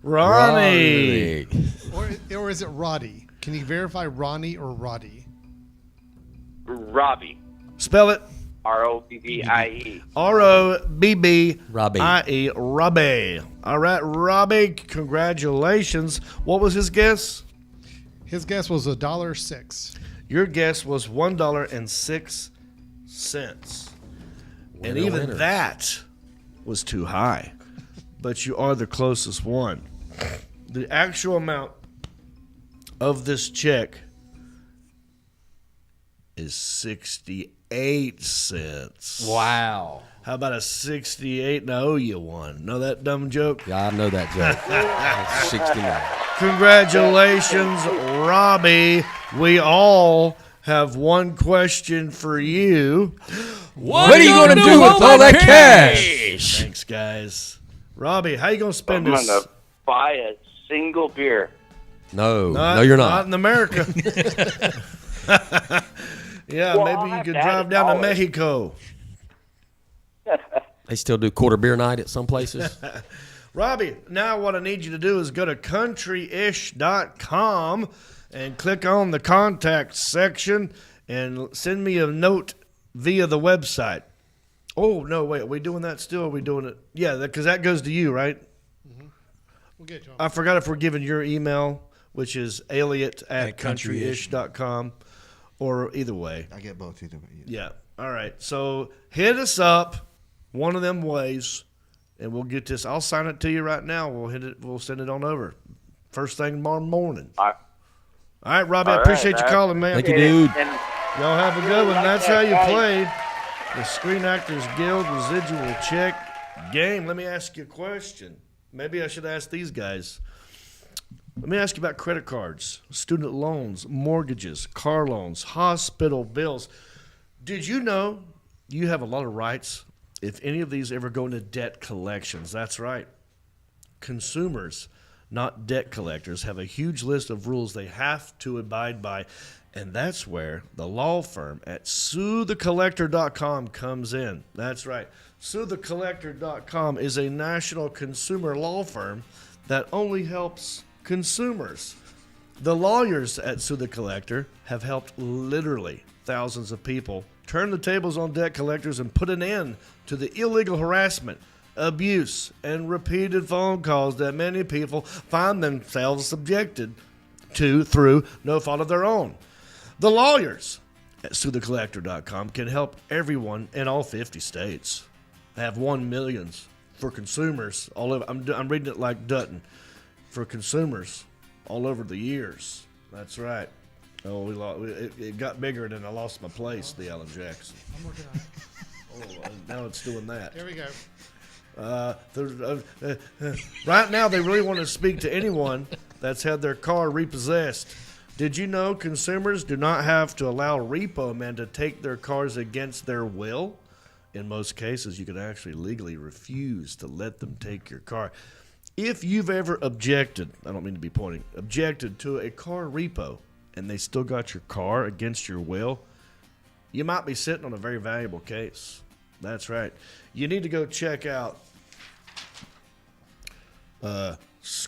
Ronnie. Or is it Roddy? Can you verify Ronnie or Roddy? Robbie. Spell it. R-O-B-B-I-E. R-O-B-B-I-E. Robbie. All right, Robbie, congratulations. What was his guess? His guess was $1.06. Your guess was $1.06. And even that was too high. But you are the closest one. The actual amount of this check is 68 cents. Wow. How about a 68 and I owe you one? Know that dumb joke? Yeah, I know that joke. That's 69. Congratulations, Robbie. We all have one question for you. What are you going to do with all that cash? Thanks, guys. Robbie, how you going to spend I'm this? going to buy a single beer. No, you're not. Not in America. Yeah, Well, maybe you could drive down to Mexico. They still do quarter beer night at some places. Robbie, now what I need you to do is go to countryish.com and click on the contact section and send me a note via the website. Oh, no, wait. Are we doing that still? Are we doing it? Yeah, because that goes to you, right? Mm-hmm. We'll get you on. I forgot if we're giving your email, which is Elliot@countryish.com, or either way. I get both either way. Yeah. All right. So hit us up one of them ways, and we'll get this. I'll sign it to you right now. We'll hit it. We'll send it on over first thing tomorrow morning. All right, Robbie. I appreciate you calling, man. Thank you, dude. Y'all have a good one. That's how you played the Screen Actors Guild residual check game. Let me ask you a question. Maybe I should ask these guys. Let me ask you about credit cards, student loans, mortgages, car loans, hospital bills. Did you know you have a lot of rights if any of these ever go into debt collections? That's right. Consumers not debt collectors, have a huge list of rules they have to abide by. And that's where the law firm at SueTheCollector.com comes in. That's right. SueTheCollector.com is a national consumer law firm that only helps consumers. The lawyers at Sue the Collector have helped literally thousands of people turn the tables on debt collectors and put an end to the illegal harassment, abuse, and repeated phone calls that many people find themselves subjected to through no fault of their own. The lawyers at SueTheCollector.com can help everyone in all 50 states. They have 1 million for consumers all over. I'm reading it like Dutton. For consumers all over the years. That's right. Oh, it got bigger and then I lost my place, the Alan Jackson. I'm working on it. Oh, now it's doing that. Here we go. Right now, they really want to speak to anyone that's had their car repossessed. Did you know consumers do not have to allow repo men to take their cars against their will? In most cases, you can actually legally refuse to let them take your car. If you've ever objected to a car repo and they still got your car against your will, you might be sitting on a very valuable case. That's right. You need to go check out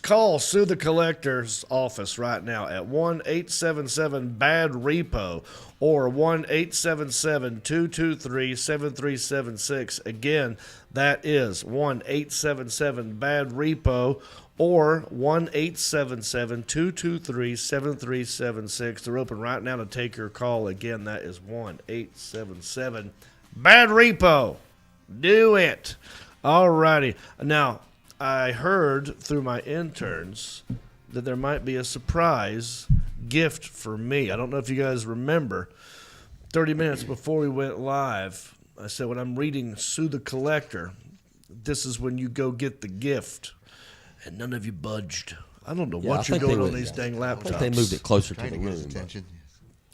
call Sue the Collector's office right now at 1-877-BAD-REPO or 1-877-223-7376. Again, that is 1-877-BAD-REPO or 1-877-223-7376. They're open right now to take your call. Again, that is 1-877-BAD-REPO. Do it. All righty. Now, I heard through my interns that there might be a surprise gift for me. I don't know if you guys remember, 30 minutes before we went live, I said when I'm reading Sue the Collector, this is when you go get the gift. And none of you budged. I don't know what you're doing on these dang laptops. I think they moved it closer to the room.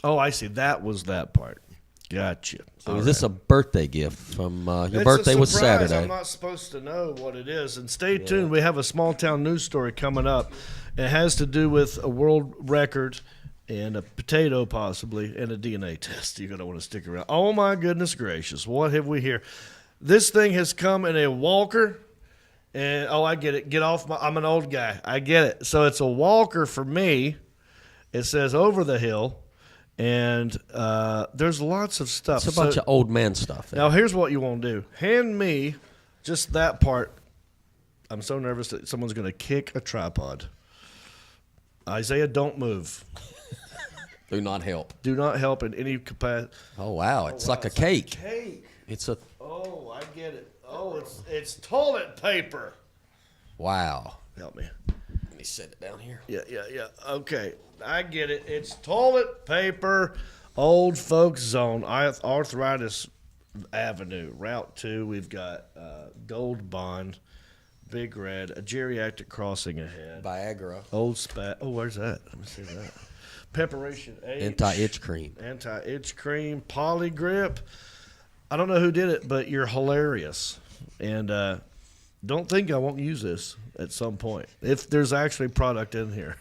Oh, I see. That was that part. Gotcha. So is this a birthday gift from your birthday was Saturday? I'm not supposed to know what it is. And stay tuned. We have a small town news story coming up. It has to do with a world record and a potato possibly and a DNA test. You're going to want to stick around. Oh, my goodness gracious. What have we here? This thing has come in a walker. And, I get it. Get off I'm an old guy. I get it. So it's a walker for me. It says over the hill. And there's lots of stuff. It's a bunch of old man stuff. Now, here's what you want to do. Hand me just that part. I'm so nervous that someone's going to kick a tripod. Isaiah, don't move. Do not help. Do not help in any capacity. Oh, wow. It's like a cake. It's a... Oh, I get it. Oh, it's toilet paper. Wow. Help me. Let me set it down here. Yeah. Okay. I get it. It's toilet paper, old folks zone, Arthritis Avenue, Route 2. We've got Gold Bond, Big Red, a geriatric crossing ahead. Viagra. Old Spat. Oh, where's that? Let me see that. Preparation H. Anti-itch cream. Anti-itch cream. Polygrip. I don't know who did it, but you're hilarious. And don't think I won't use this at some point. If there's actually product in here.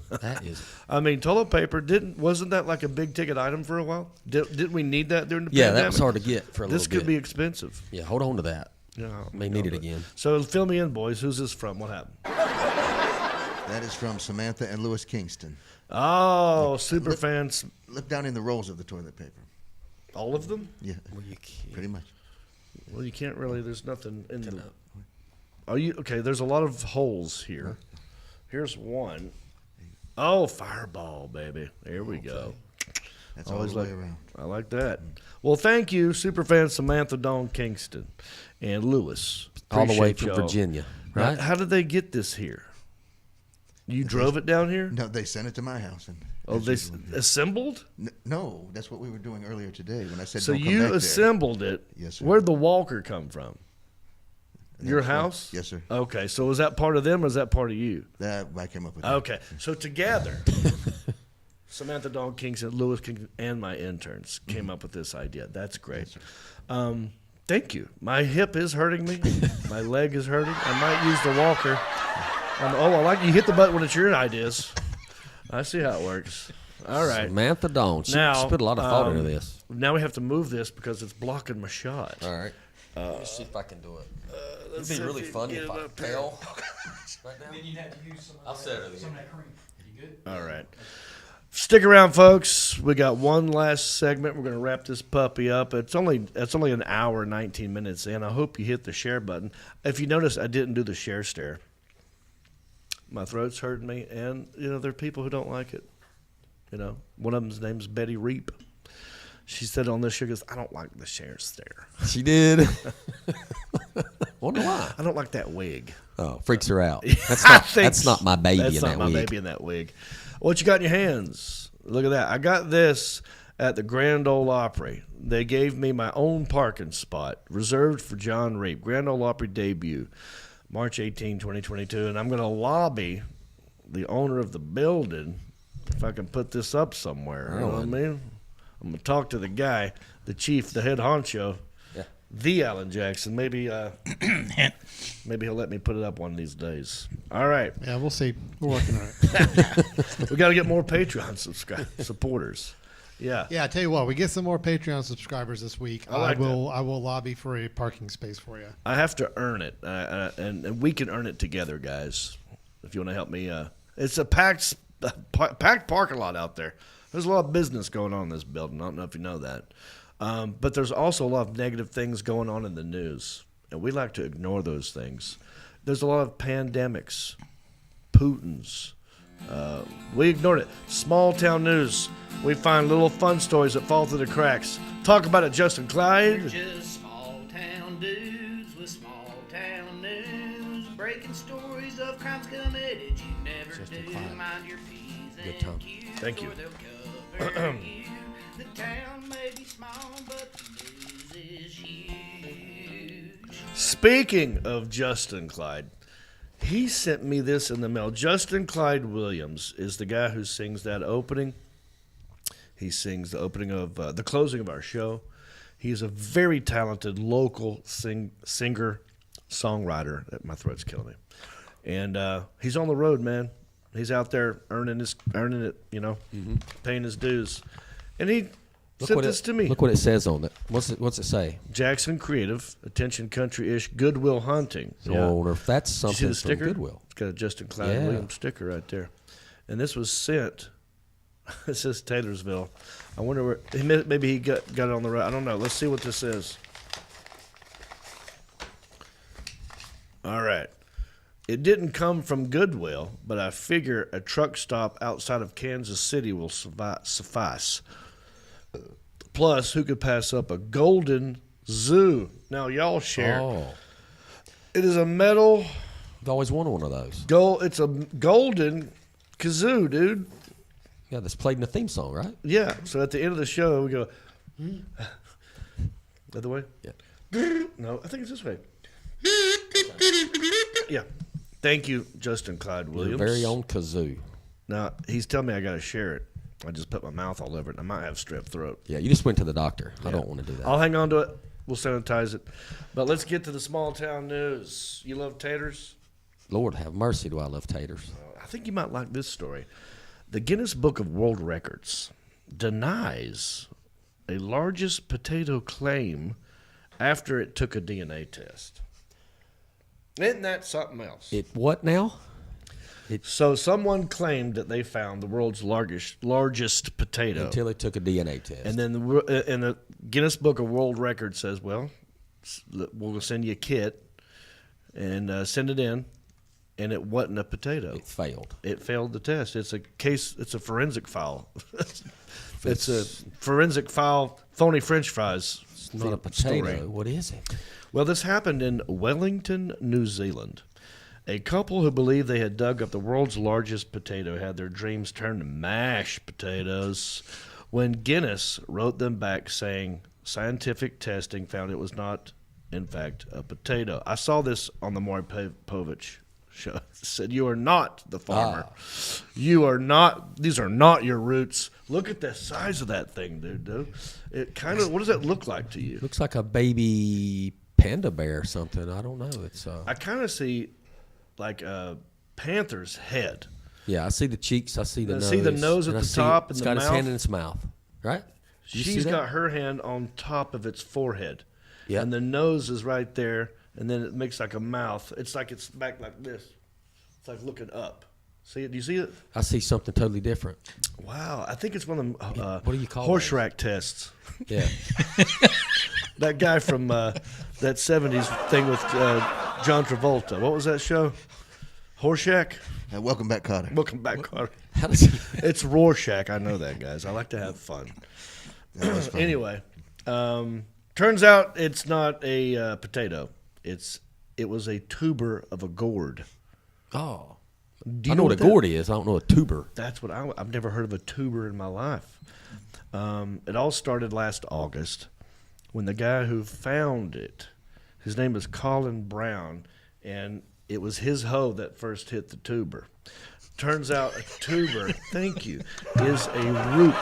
That is. I mean, toilet paper wasn't that like a big ticket item for a while? Didn't we need that during the pandemic? Yeah, that was hard to get for a little bit. This could be expensive. Yeah, hold on to that. Yeah, may need it again. So fill me in, boys. Who's this from? What happened? That is from Samantha and Lewis Kingston. Oh, super fans. Look down in the rolls of the toilet paper. All of them? Yeah, pretty much. Well, you can't really. There's nothing in the. Are you okay? There's a lot of holes here. Here's one. Oh, Fireball, baby. There we go. That's always all the way around. I like that. Well, thank you, superfan Samantha Dawn Kingston and Lewis. All the way Appreciate from y'all. Virginia, right? How did they get this here? You drove it down here? No, they sent it to my house. They assembled? No, that's what we were doing earlier today when I said. So don't come you back assembled there. it. Yes, sir. Where'd the walker come from? Your house? Yes, sir. Okay, so was that part of them or is that part of you? That I came up with. Okay, so together, Samantha Dawn Kingston, Lewis Kingston, and my interns came up with this idea. That's great. Yes, thank you. My hip is hurting me. My leg is hurting. I might use the walker. I like you hit the button when it's your ideas. I see how it works. All right. Samantha Dawn. She Now, put a lot of thought into this. Now we have to move this because it's blocking my shot. All right. Let me see if I can do it. It'd be really funny if I fell. Right now. Then you'd have to use I'll set it some of that cream. You good? All right. Stick around, folks. We got one last segment. We're going to wrap this puppy up. It's only an hour, 19 minutes in. I hope you hit the share button. If you notice, I didn't do the share stare. My throat's hurting me, and there are people who don't like it. One of them's name's Betty Reep. She said on this show, goes, I don't like the share stare. She did. Wonder why. I don't like that wig. Oh, freaks her out. That's not my baby in that wig. That's not my baby in that wig. What you got in your hands? Look at that. I got this at the Grand Ole Opry. They gave me my own parking spot, reserved for Jon Reep. Grand Ole Opry debut, March 18, 2022. And I'm going to lobby the owner of the building if I can put this up somewhere. You know what I mean? I'm going to talk to the guy, the chief, the head honcho, the Alan Jackson. Maybe he'll let me put it up one of these days. All right. Yeah, we'll see. We're working on it. We got to get more Patreon supporters. Yeah. Yeah, I tell you what, we get some more Patreon subscribers this week. I will lobby for a parking space for you. I have to earn it, and we can earn it together, guys. If you want to help me, it's a packed parking lot out there. There's a lot of business going on in this building. I don't know if you know that. But there's also a lot of negative things going on in the news, and we like to ignore those things. There's a lot of pandemics, Putins. We ignored it. Small town news. We find little fun stories that fall through the cracks. Talk about it, Justin Clyde. We're just small town dudes with small town news, breaking stories of crimes committed you never Justin do. Clyde. Mind your P's Good and time. Q's, Thank you. or they'll cover you. The town may be small, but the news is huge. Speaking of Justin Clyde, he sent me this in the mail. Justin Clyde Williams is the guy who sings that opening. He sings the opening of the closing of our show. He's a very talented local singer, songwriter. My throat's killing me. And he's on the road, man. He's out there earning it, paying his dues. And he sent this to me. Look what it says on it. What's it say? Jackson Creative, attention country-ish, Goodwill Hunting. So I wonder if that's Did you see something the from sticker? Goodwill. It's got a Justin Clyde Williams sticker right there. And this was sent. It says Taylorsville. I wonder where maybe he got it on the right. I don't know. Let's see what this is. All right. It didn't come from Goodwill, but I figure a truck stop outside of Kansas City will suffice. Plus, who could pass up a golden zoo? Now, y'all share. Oh. It is a metal. I've always wanted one of those. It's a golden kazoo, dude. Yeah, that's played in the theme song, right? Yeah. So at the end of the show, we go. The other way? Yeah. No, I think it's this way. Yeah. Thank you, Justin Clyde Williams. Your very own kazoo. Now, he's telling me I got to share it. I just put my mouth all over it. I might have strep throat. Yeah, you just went to the doctor. Yeah. I don't want to do that. I'll hang on to it. We'll sanitize it. But let's get to the small town news. You love taters? Lord have mercy, do I love taters. I think you might like this story. The Guinness Book of World Records denies a largest potato claim after it took a DNA test. Isn't that something else? It what now? So someone claimed that they found the world's largest potato. Until it took a DNA test. And then the Guinness Book of World Records says, well, we'll send you a kit and send it in. And it wasn't a potato. It failed. It failed the test. It's a case. It's a forensic file. It's a forensic file. Phony French fries. It's not a potato. Story. What is it? Well, this happened in Wellington, New Zealand. A couple who believed they had dug up the world's largest potato had their dreams turned to mashed potatoes when Guinness wrote them back saying scientific testing found it was not, in fact, a potato. I saw this on the Maury Povich show. It said, you are not the farmer. You are not, these are not your roots. Look at the size of that thing, dude. It kind of, what does that look like to you? Looks like a baby panda bear or something. I don't know. It's I kind of see like a panther's head. Yeah, I see the cheeks. I see the nose. See the nose at the top and the mouth. It's got its hand in its mouth, right? She's got her hand on top of its forehead. Yeah. And the nose is right there, and then it makes like a mouth. It's like it's back like this. It's like looking up. See it? Do you see it? I see something totally different. Wow. I think it's one of them what do you call horse those? rack tests. Yeah. That guy from that 70s thing with John Travolta. What was that show? Horseshack? Welcome back, Cotter. Welcome back, Cotter. How does he... It's Rorschach. I know that, guys. I like to have fun. Anyway, turns out it's not a potato. It was a tuber of a gourd. Oh. Do I know what a gourd is. I don't know a tuber. That's what I've never heard of a tuber in my life. It all started last August when the guy who found it, his name is Colin Brown, and it was his hoe that first hit the tuber. Turns out a tuber, thank you, is a root.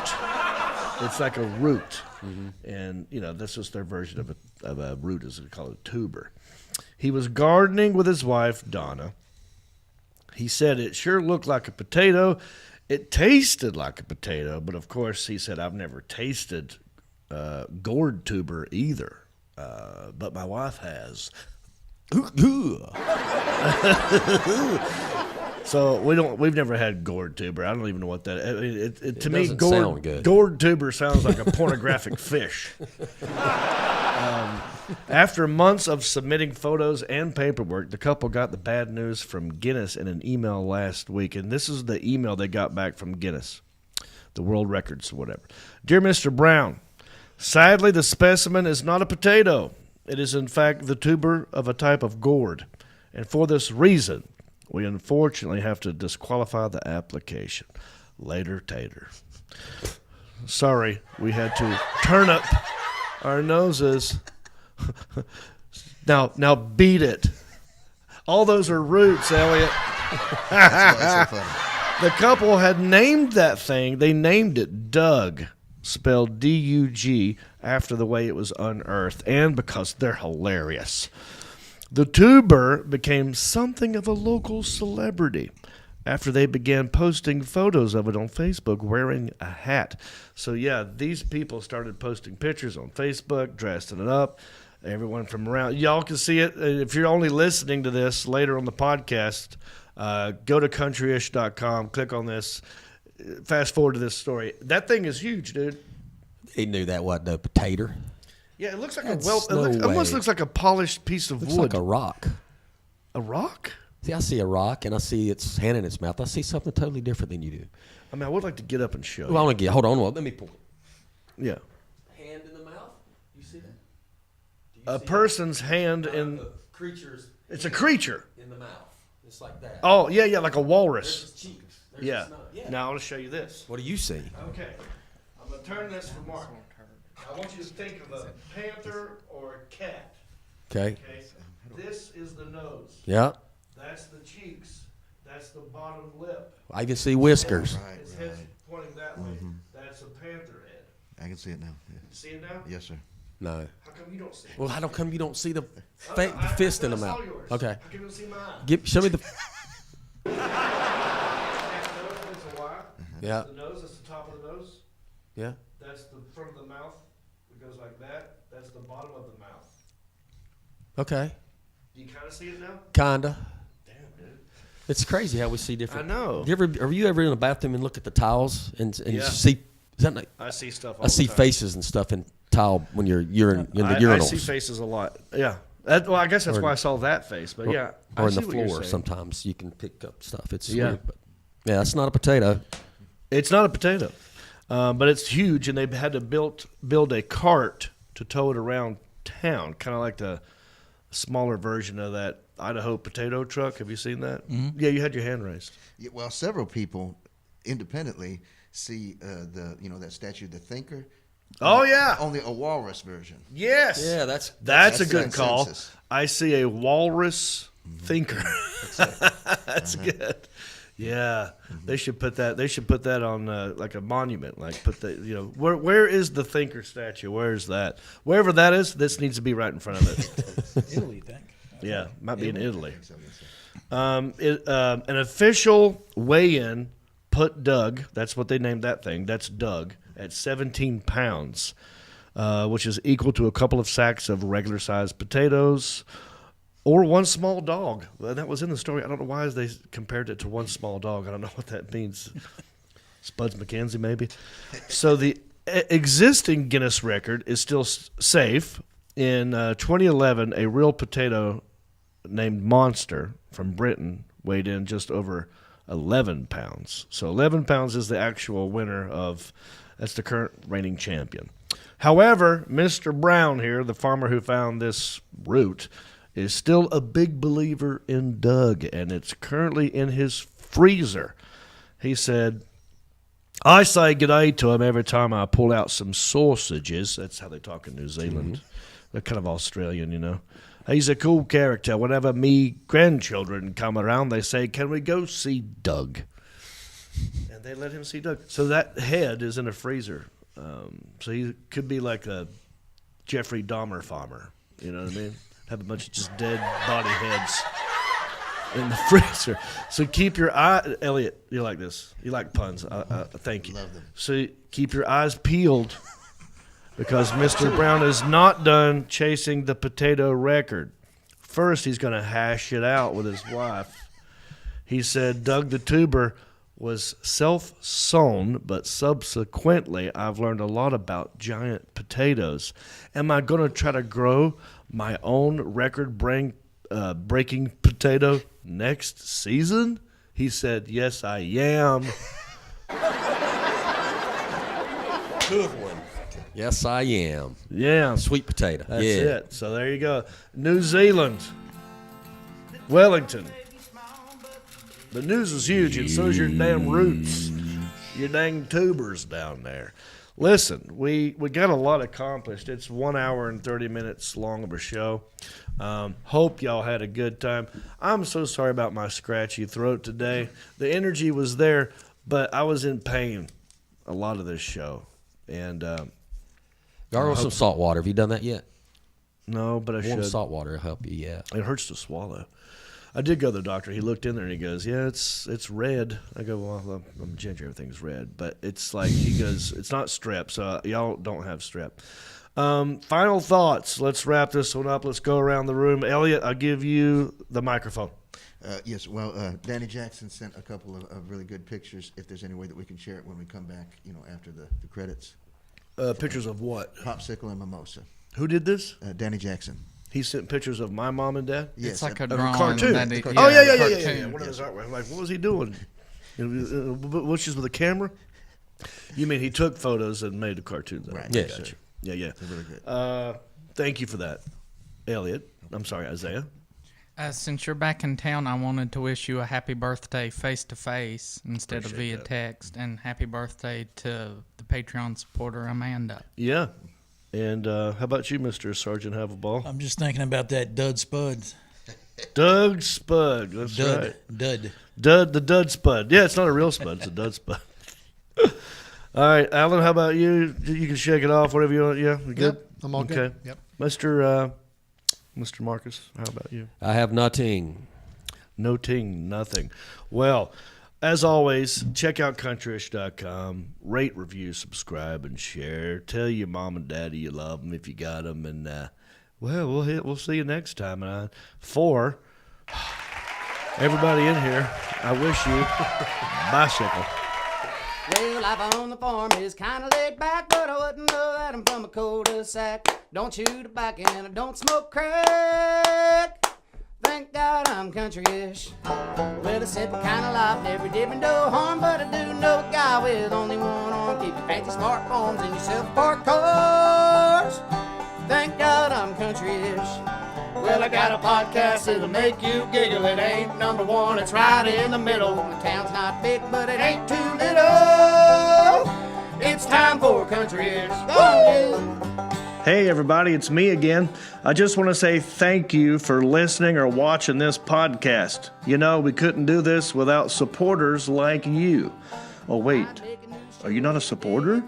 It's like a root. Mm-hmm. And, that's just their version of a root, is called a tuber. He was gardening with his wife, Donna. He said it sure looked like a potato. It tasted like a potato, but of course, he said, I've never tasted gourd tuber either, but my wife has. So we've never had gourd tuber. I don't even know what that is. To me, gourd tuber sounds like a pornographic fish. After months of submitting photos and paperwork, the couple got the bad news from Guinness in an email last week, and this is the email they got back from Guinness, the world records or whatever. Dear Mr. Brown, sadly the specimen is not a potato. It is in fact the tuber of a type of gourd, and for this reason, we unfortunately have to disqualify the application. Later, tater. Sorry, we had to turn up our noses. Now beat it. All those are roots, Elliot. That's so funny. The couple had named that thing. They named it Doug, spelled D-U-G, after the way it was unearthed, and because they're hilarious. The tuber became something of a local celebrity after they began posting photos of it on Facebook wearing a hat. So, yeah, these people started posting pictures on Facebook, dressing it up. Everyone from around. Y'all can see it. If you're only listening to this later on the podcast, go to countryish.com, click on this, fast forward to this story. That thing is huge, dude. He knew that wasn't a potato. Yeah, it looks like That's it almost looks like a polished piece of Looks wood. like a rock. A rock? See, I see a rock, and I see its hand in its mouth. I see something totally different than you do. I mean, I would like to get up and show you. Well, I want to get. Hold on. Let me point. Yeah. Hand in the mouth. You see that? A person's hand in. Creature's. It's a creature. In the mouth. It's like that. Oh, yeah, like a walrus. There's his cheeks. There's Yeah. his nose. Yeah. Now I want to show you this. What do you see? Okay. I'm going to turn this for Mark. I want you to think of a panther or a cat. Okay. This is the nose. Yeah. That's the cheeks. That's the bottom lip. I can see whiskers. His head's pointing that way. That's a panther head. I can see it now. Yeah. You see it now? Yes, sir. No. How come you don't see it? Well, how come you don't see the fist in the mouth? Okay. How come you don't see mine? Show me the. Yeah. That's the nose. That's the top of the nose. Yeah. That's the front of the mouth. It goes like that. That's the bottom of the mouth. Okay. Do you kind of see it now? Kinda. Damn, dude. It's crazy how we see different. I know. Are you ever in the bathroom and look at the tiles and Yeah. see? Is that like, I see stuff. All I see the time. faces and stuff in tile when you're in the urinals. I see faces a lot. Yeah. Well, I guess that's why I saw that face. But yeah, or I in the see what you're floor. saying. Sometimes you can pick up stuff. It's Yeah. weird, but yeah, it's not a potato. It's not a potato, but it's huge, and they've had to build a cart to tow it around town, kind of like the smaller version of that Idaho potato truck. Have you seen that? Mm-hmm. Yeah, you had your hand raised. Yeah, well, several people independently see that statue, the Thinker. Oh yeah, only a walrus version. Yes. Yeah, that's a good call. Census. I see a walrus thinker. That's good. Yeah, they should put that. They should put that on like a monument. Like put the where is the thinker statue? Where is that? Wherever that is, this needs to be right in front of it. Italy, I think. Yeah, might be in Italy. An official weigh-in put Doug, that's what they named that thing, that's Doug, at 17 pounds, which is equal to a couple of sacks of regular-sized potatoes or one small dog. That was in the story. I don't know why they compared it to one small dog. I don't know what that means. Spuds McKenzie, maybe. So the existing Guinness record is still safe. In 2011, a real potato named Monster from Britain weighed in just over 11 pounds. So 11 pounds is the actual winner that's the current reigning champion. However, Mr. Brown here, the farmer who found this root, is still a big believer in Doug, and it's currently in his freezer. He said, I say g'day to him every time I pull out some sausages. That's how they talk in New Zealand. Mm-hmm. They're kind of Australian, you know. He's a cool character. Whenever me grandchildren come around, they say, can we go see Doug? And they let him see Doug. So that head is in a freezer. So he could be like a Jeffrey Dahmer farmer. You know what I mean? Have a bunch of just dead body heads in the freezer. So keep your eye, Elliot, you like this. You like puns. Thank you. Love them. So keep your eyes peeled because Mr. Brown is not done chasing the potato record. First, he's going to hash it out with his wife. He said Doug the Tuber was self-sown, but subsequently I've learned a lot about giant potatoes. Am I going to try to grow my own record-breaking potato next season? He said, yes, I am. Good one. Yes, I am. Yeah. Sweet potato. That's it. So there you go. New Zealand. Wellington. The news is huge, and so is your damn roots. Your dang tubers down there. Listen, we got a lot accomplished. It's 1 hour and 30 minutes long of a show. Hope y'all had a good time. I'm so sorry about my scratchy throat today. The energy was there, but I was in pain a lot of this show. And gargle some salt water. Have you done that yet? No, but I should. Warm salt water will help you, yeah. It hurts to swallow. I did go to the doctor. He looked in there and he goes, yeah, it's red. I go, well, I'm ginger. Everything's red. But it's like, he goes, it's not strep. So y'all don't have strep. Final thoughts. Let's wrap this one up. Let's go around the room. Elliot, I'll give you the microphone. Yes, well, Danny Jackson sent a couple of really good pictures. If there's any way that we can share it when we come back, after the credits. Pictures of what? Popsicle and mimosa. Who did this? Danny Jackson. He sent pictures of my mom and dad? Yes. It's like a drawing. Cartoon. Yeah, yeah. One of those artwork. I'm like, what was he doing? Which is with a camera? You mean he took photos and made the cartoons? Right. Yeah, sure. Yeah. They're really good. Thank you for that, Elliot. I'm sorry, Isaiah. Since you're back in town, I wanted to wish you a happy birthday face-to-face instead of via that. text, and happy birthday to the Patreon supporter, Amanda. Yeah. And how about you, Mr. Sergeant Havelball? I'm just thinking about that Dud Spud. Doug Spud. That's right. Dud. The Dud Spud. Yeah, it's not a real Spud. It's a Dud Spud. All right, Alan, how about you? You can shake it off, whatever you want. Yeah, you good? Yep, I'm all good. Yep. Mr. Marcus, how about you? I have nothing. Nothing. Well, as always, check out countryish.com. Rate, review, subscribe, and share. Tell your mom and daddy you love them if you got them. And, we'll see you next time. For everybody in here, I wish you bicycle. Well, life on the farm is kind of laid back, but I wouldn't know that I'm from a cul-de-sac. Don't chew tobacco and I don't smoke crack. Thank God I'm country-ish. Well, it's simple kind of life, never did me no harm, but I do know a guy with only one arm. Keep your fancy smartphones and your self-parked cars. Thank God I'm country-ish. Well, I got a podcast that'll make you giggle. It ain't number one, it's right in the middle. The town's not big, but it ain't too little. It's time for country-ish. Hey everybody, it's me again. I just want to say thank you for listening or watching this podcast. We couldn't do this without supporters like you. Oh wait, are you not a supporter?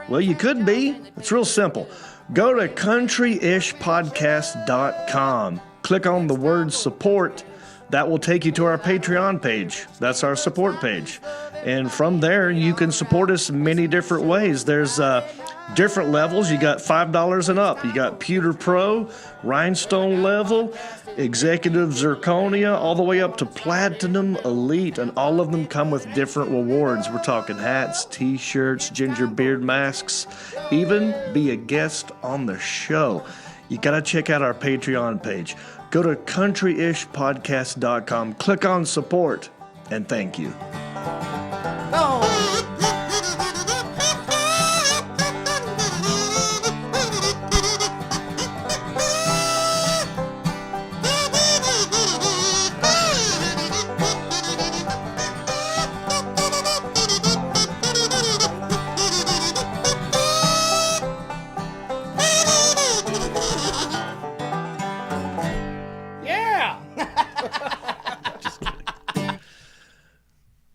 Well, you could be. It's real simple. Go to countryishpodcast.com. click on the word support. That will take you to our Patreon page. That's our support page. And from there, you can support us many different ways. There's different levels. You got $5 and up. You got Pewter Pro, Rhinestone level, Executive Zirconia, all the way up to Platinum Elite. And all of them come with different rewards. We're talking hats, t-shirts, ginger beard masks, even be a guest on the show. You got to check out our Patreon page. Go to countryishpodcast.com, click on support, and thank you.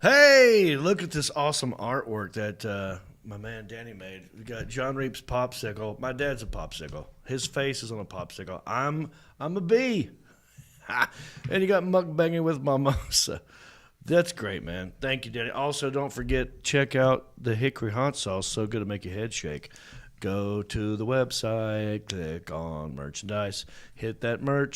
Hey, look at this awesome artwork that my man Danny made. We got Jon Reep's popsicle. My dad's a popsicle. His face is on a popsicle. I'm a bee. And you got mukbanging with mimosa. That's great, man. Thank you, Danny. Also, don't forget, check out the hickory hot sauce. So good to make your head shake. Go to the website, click on merchandise, hit that merch.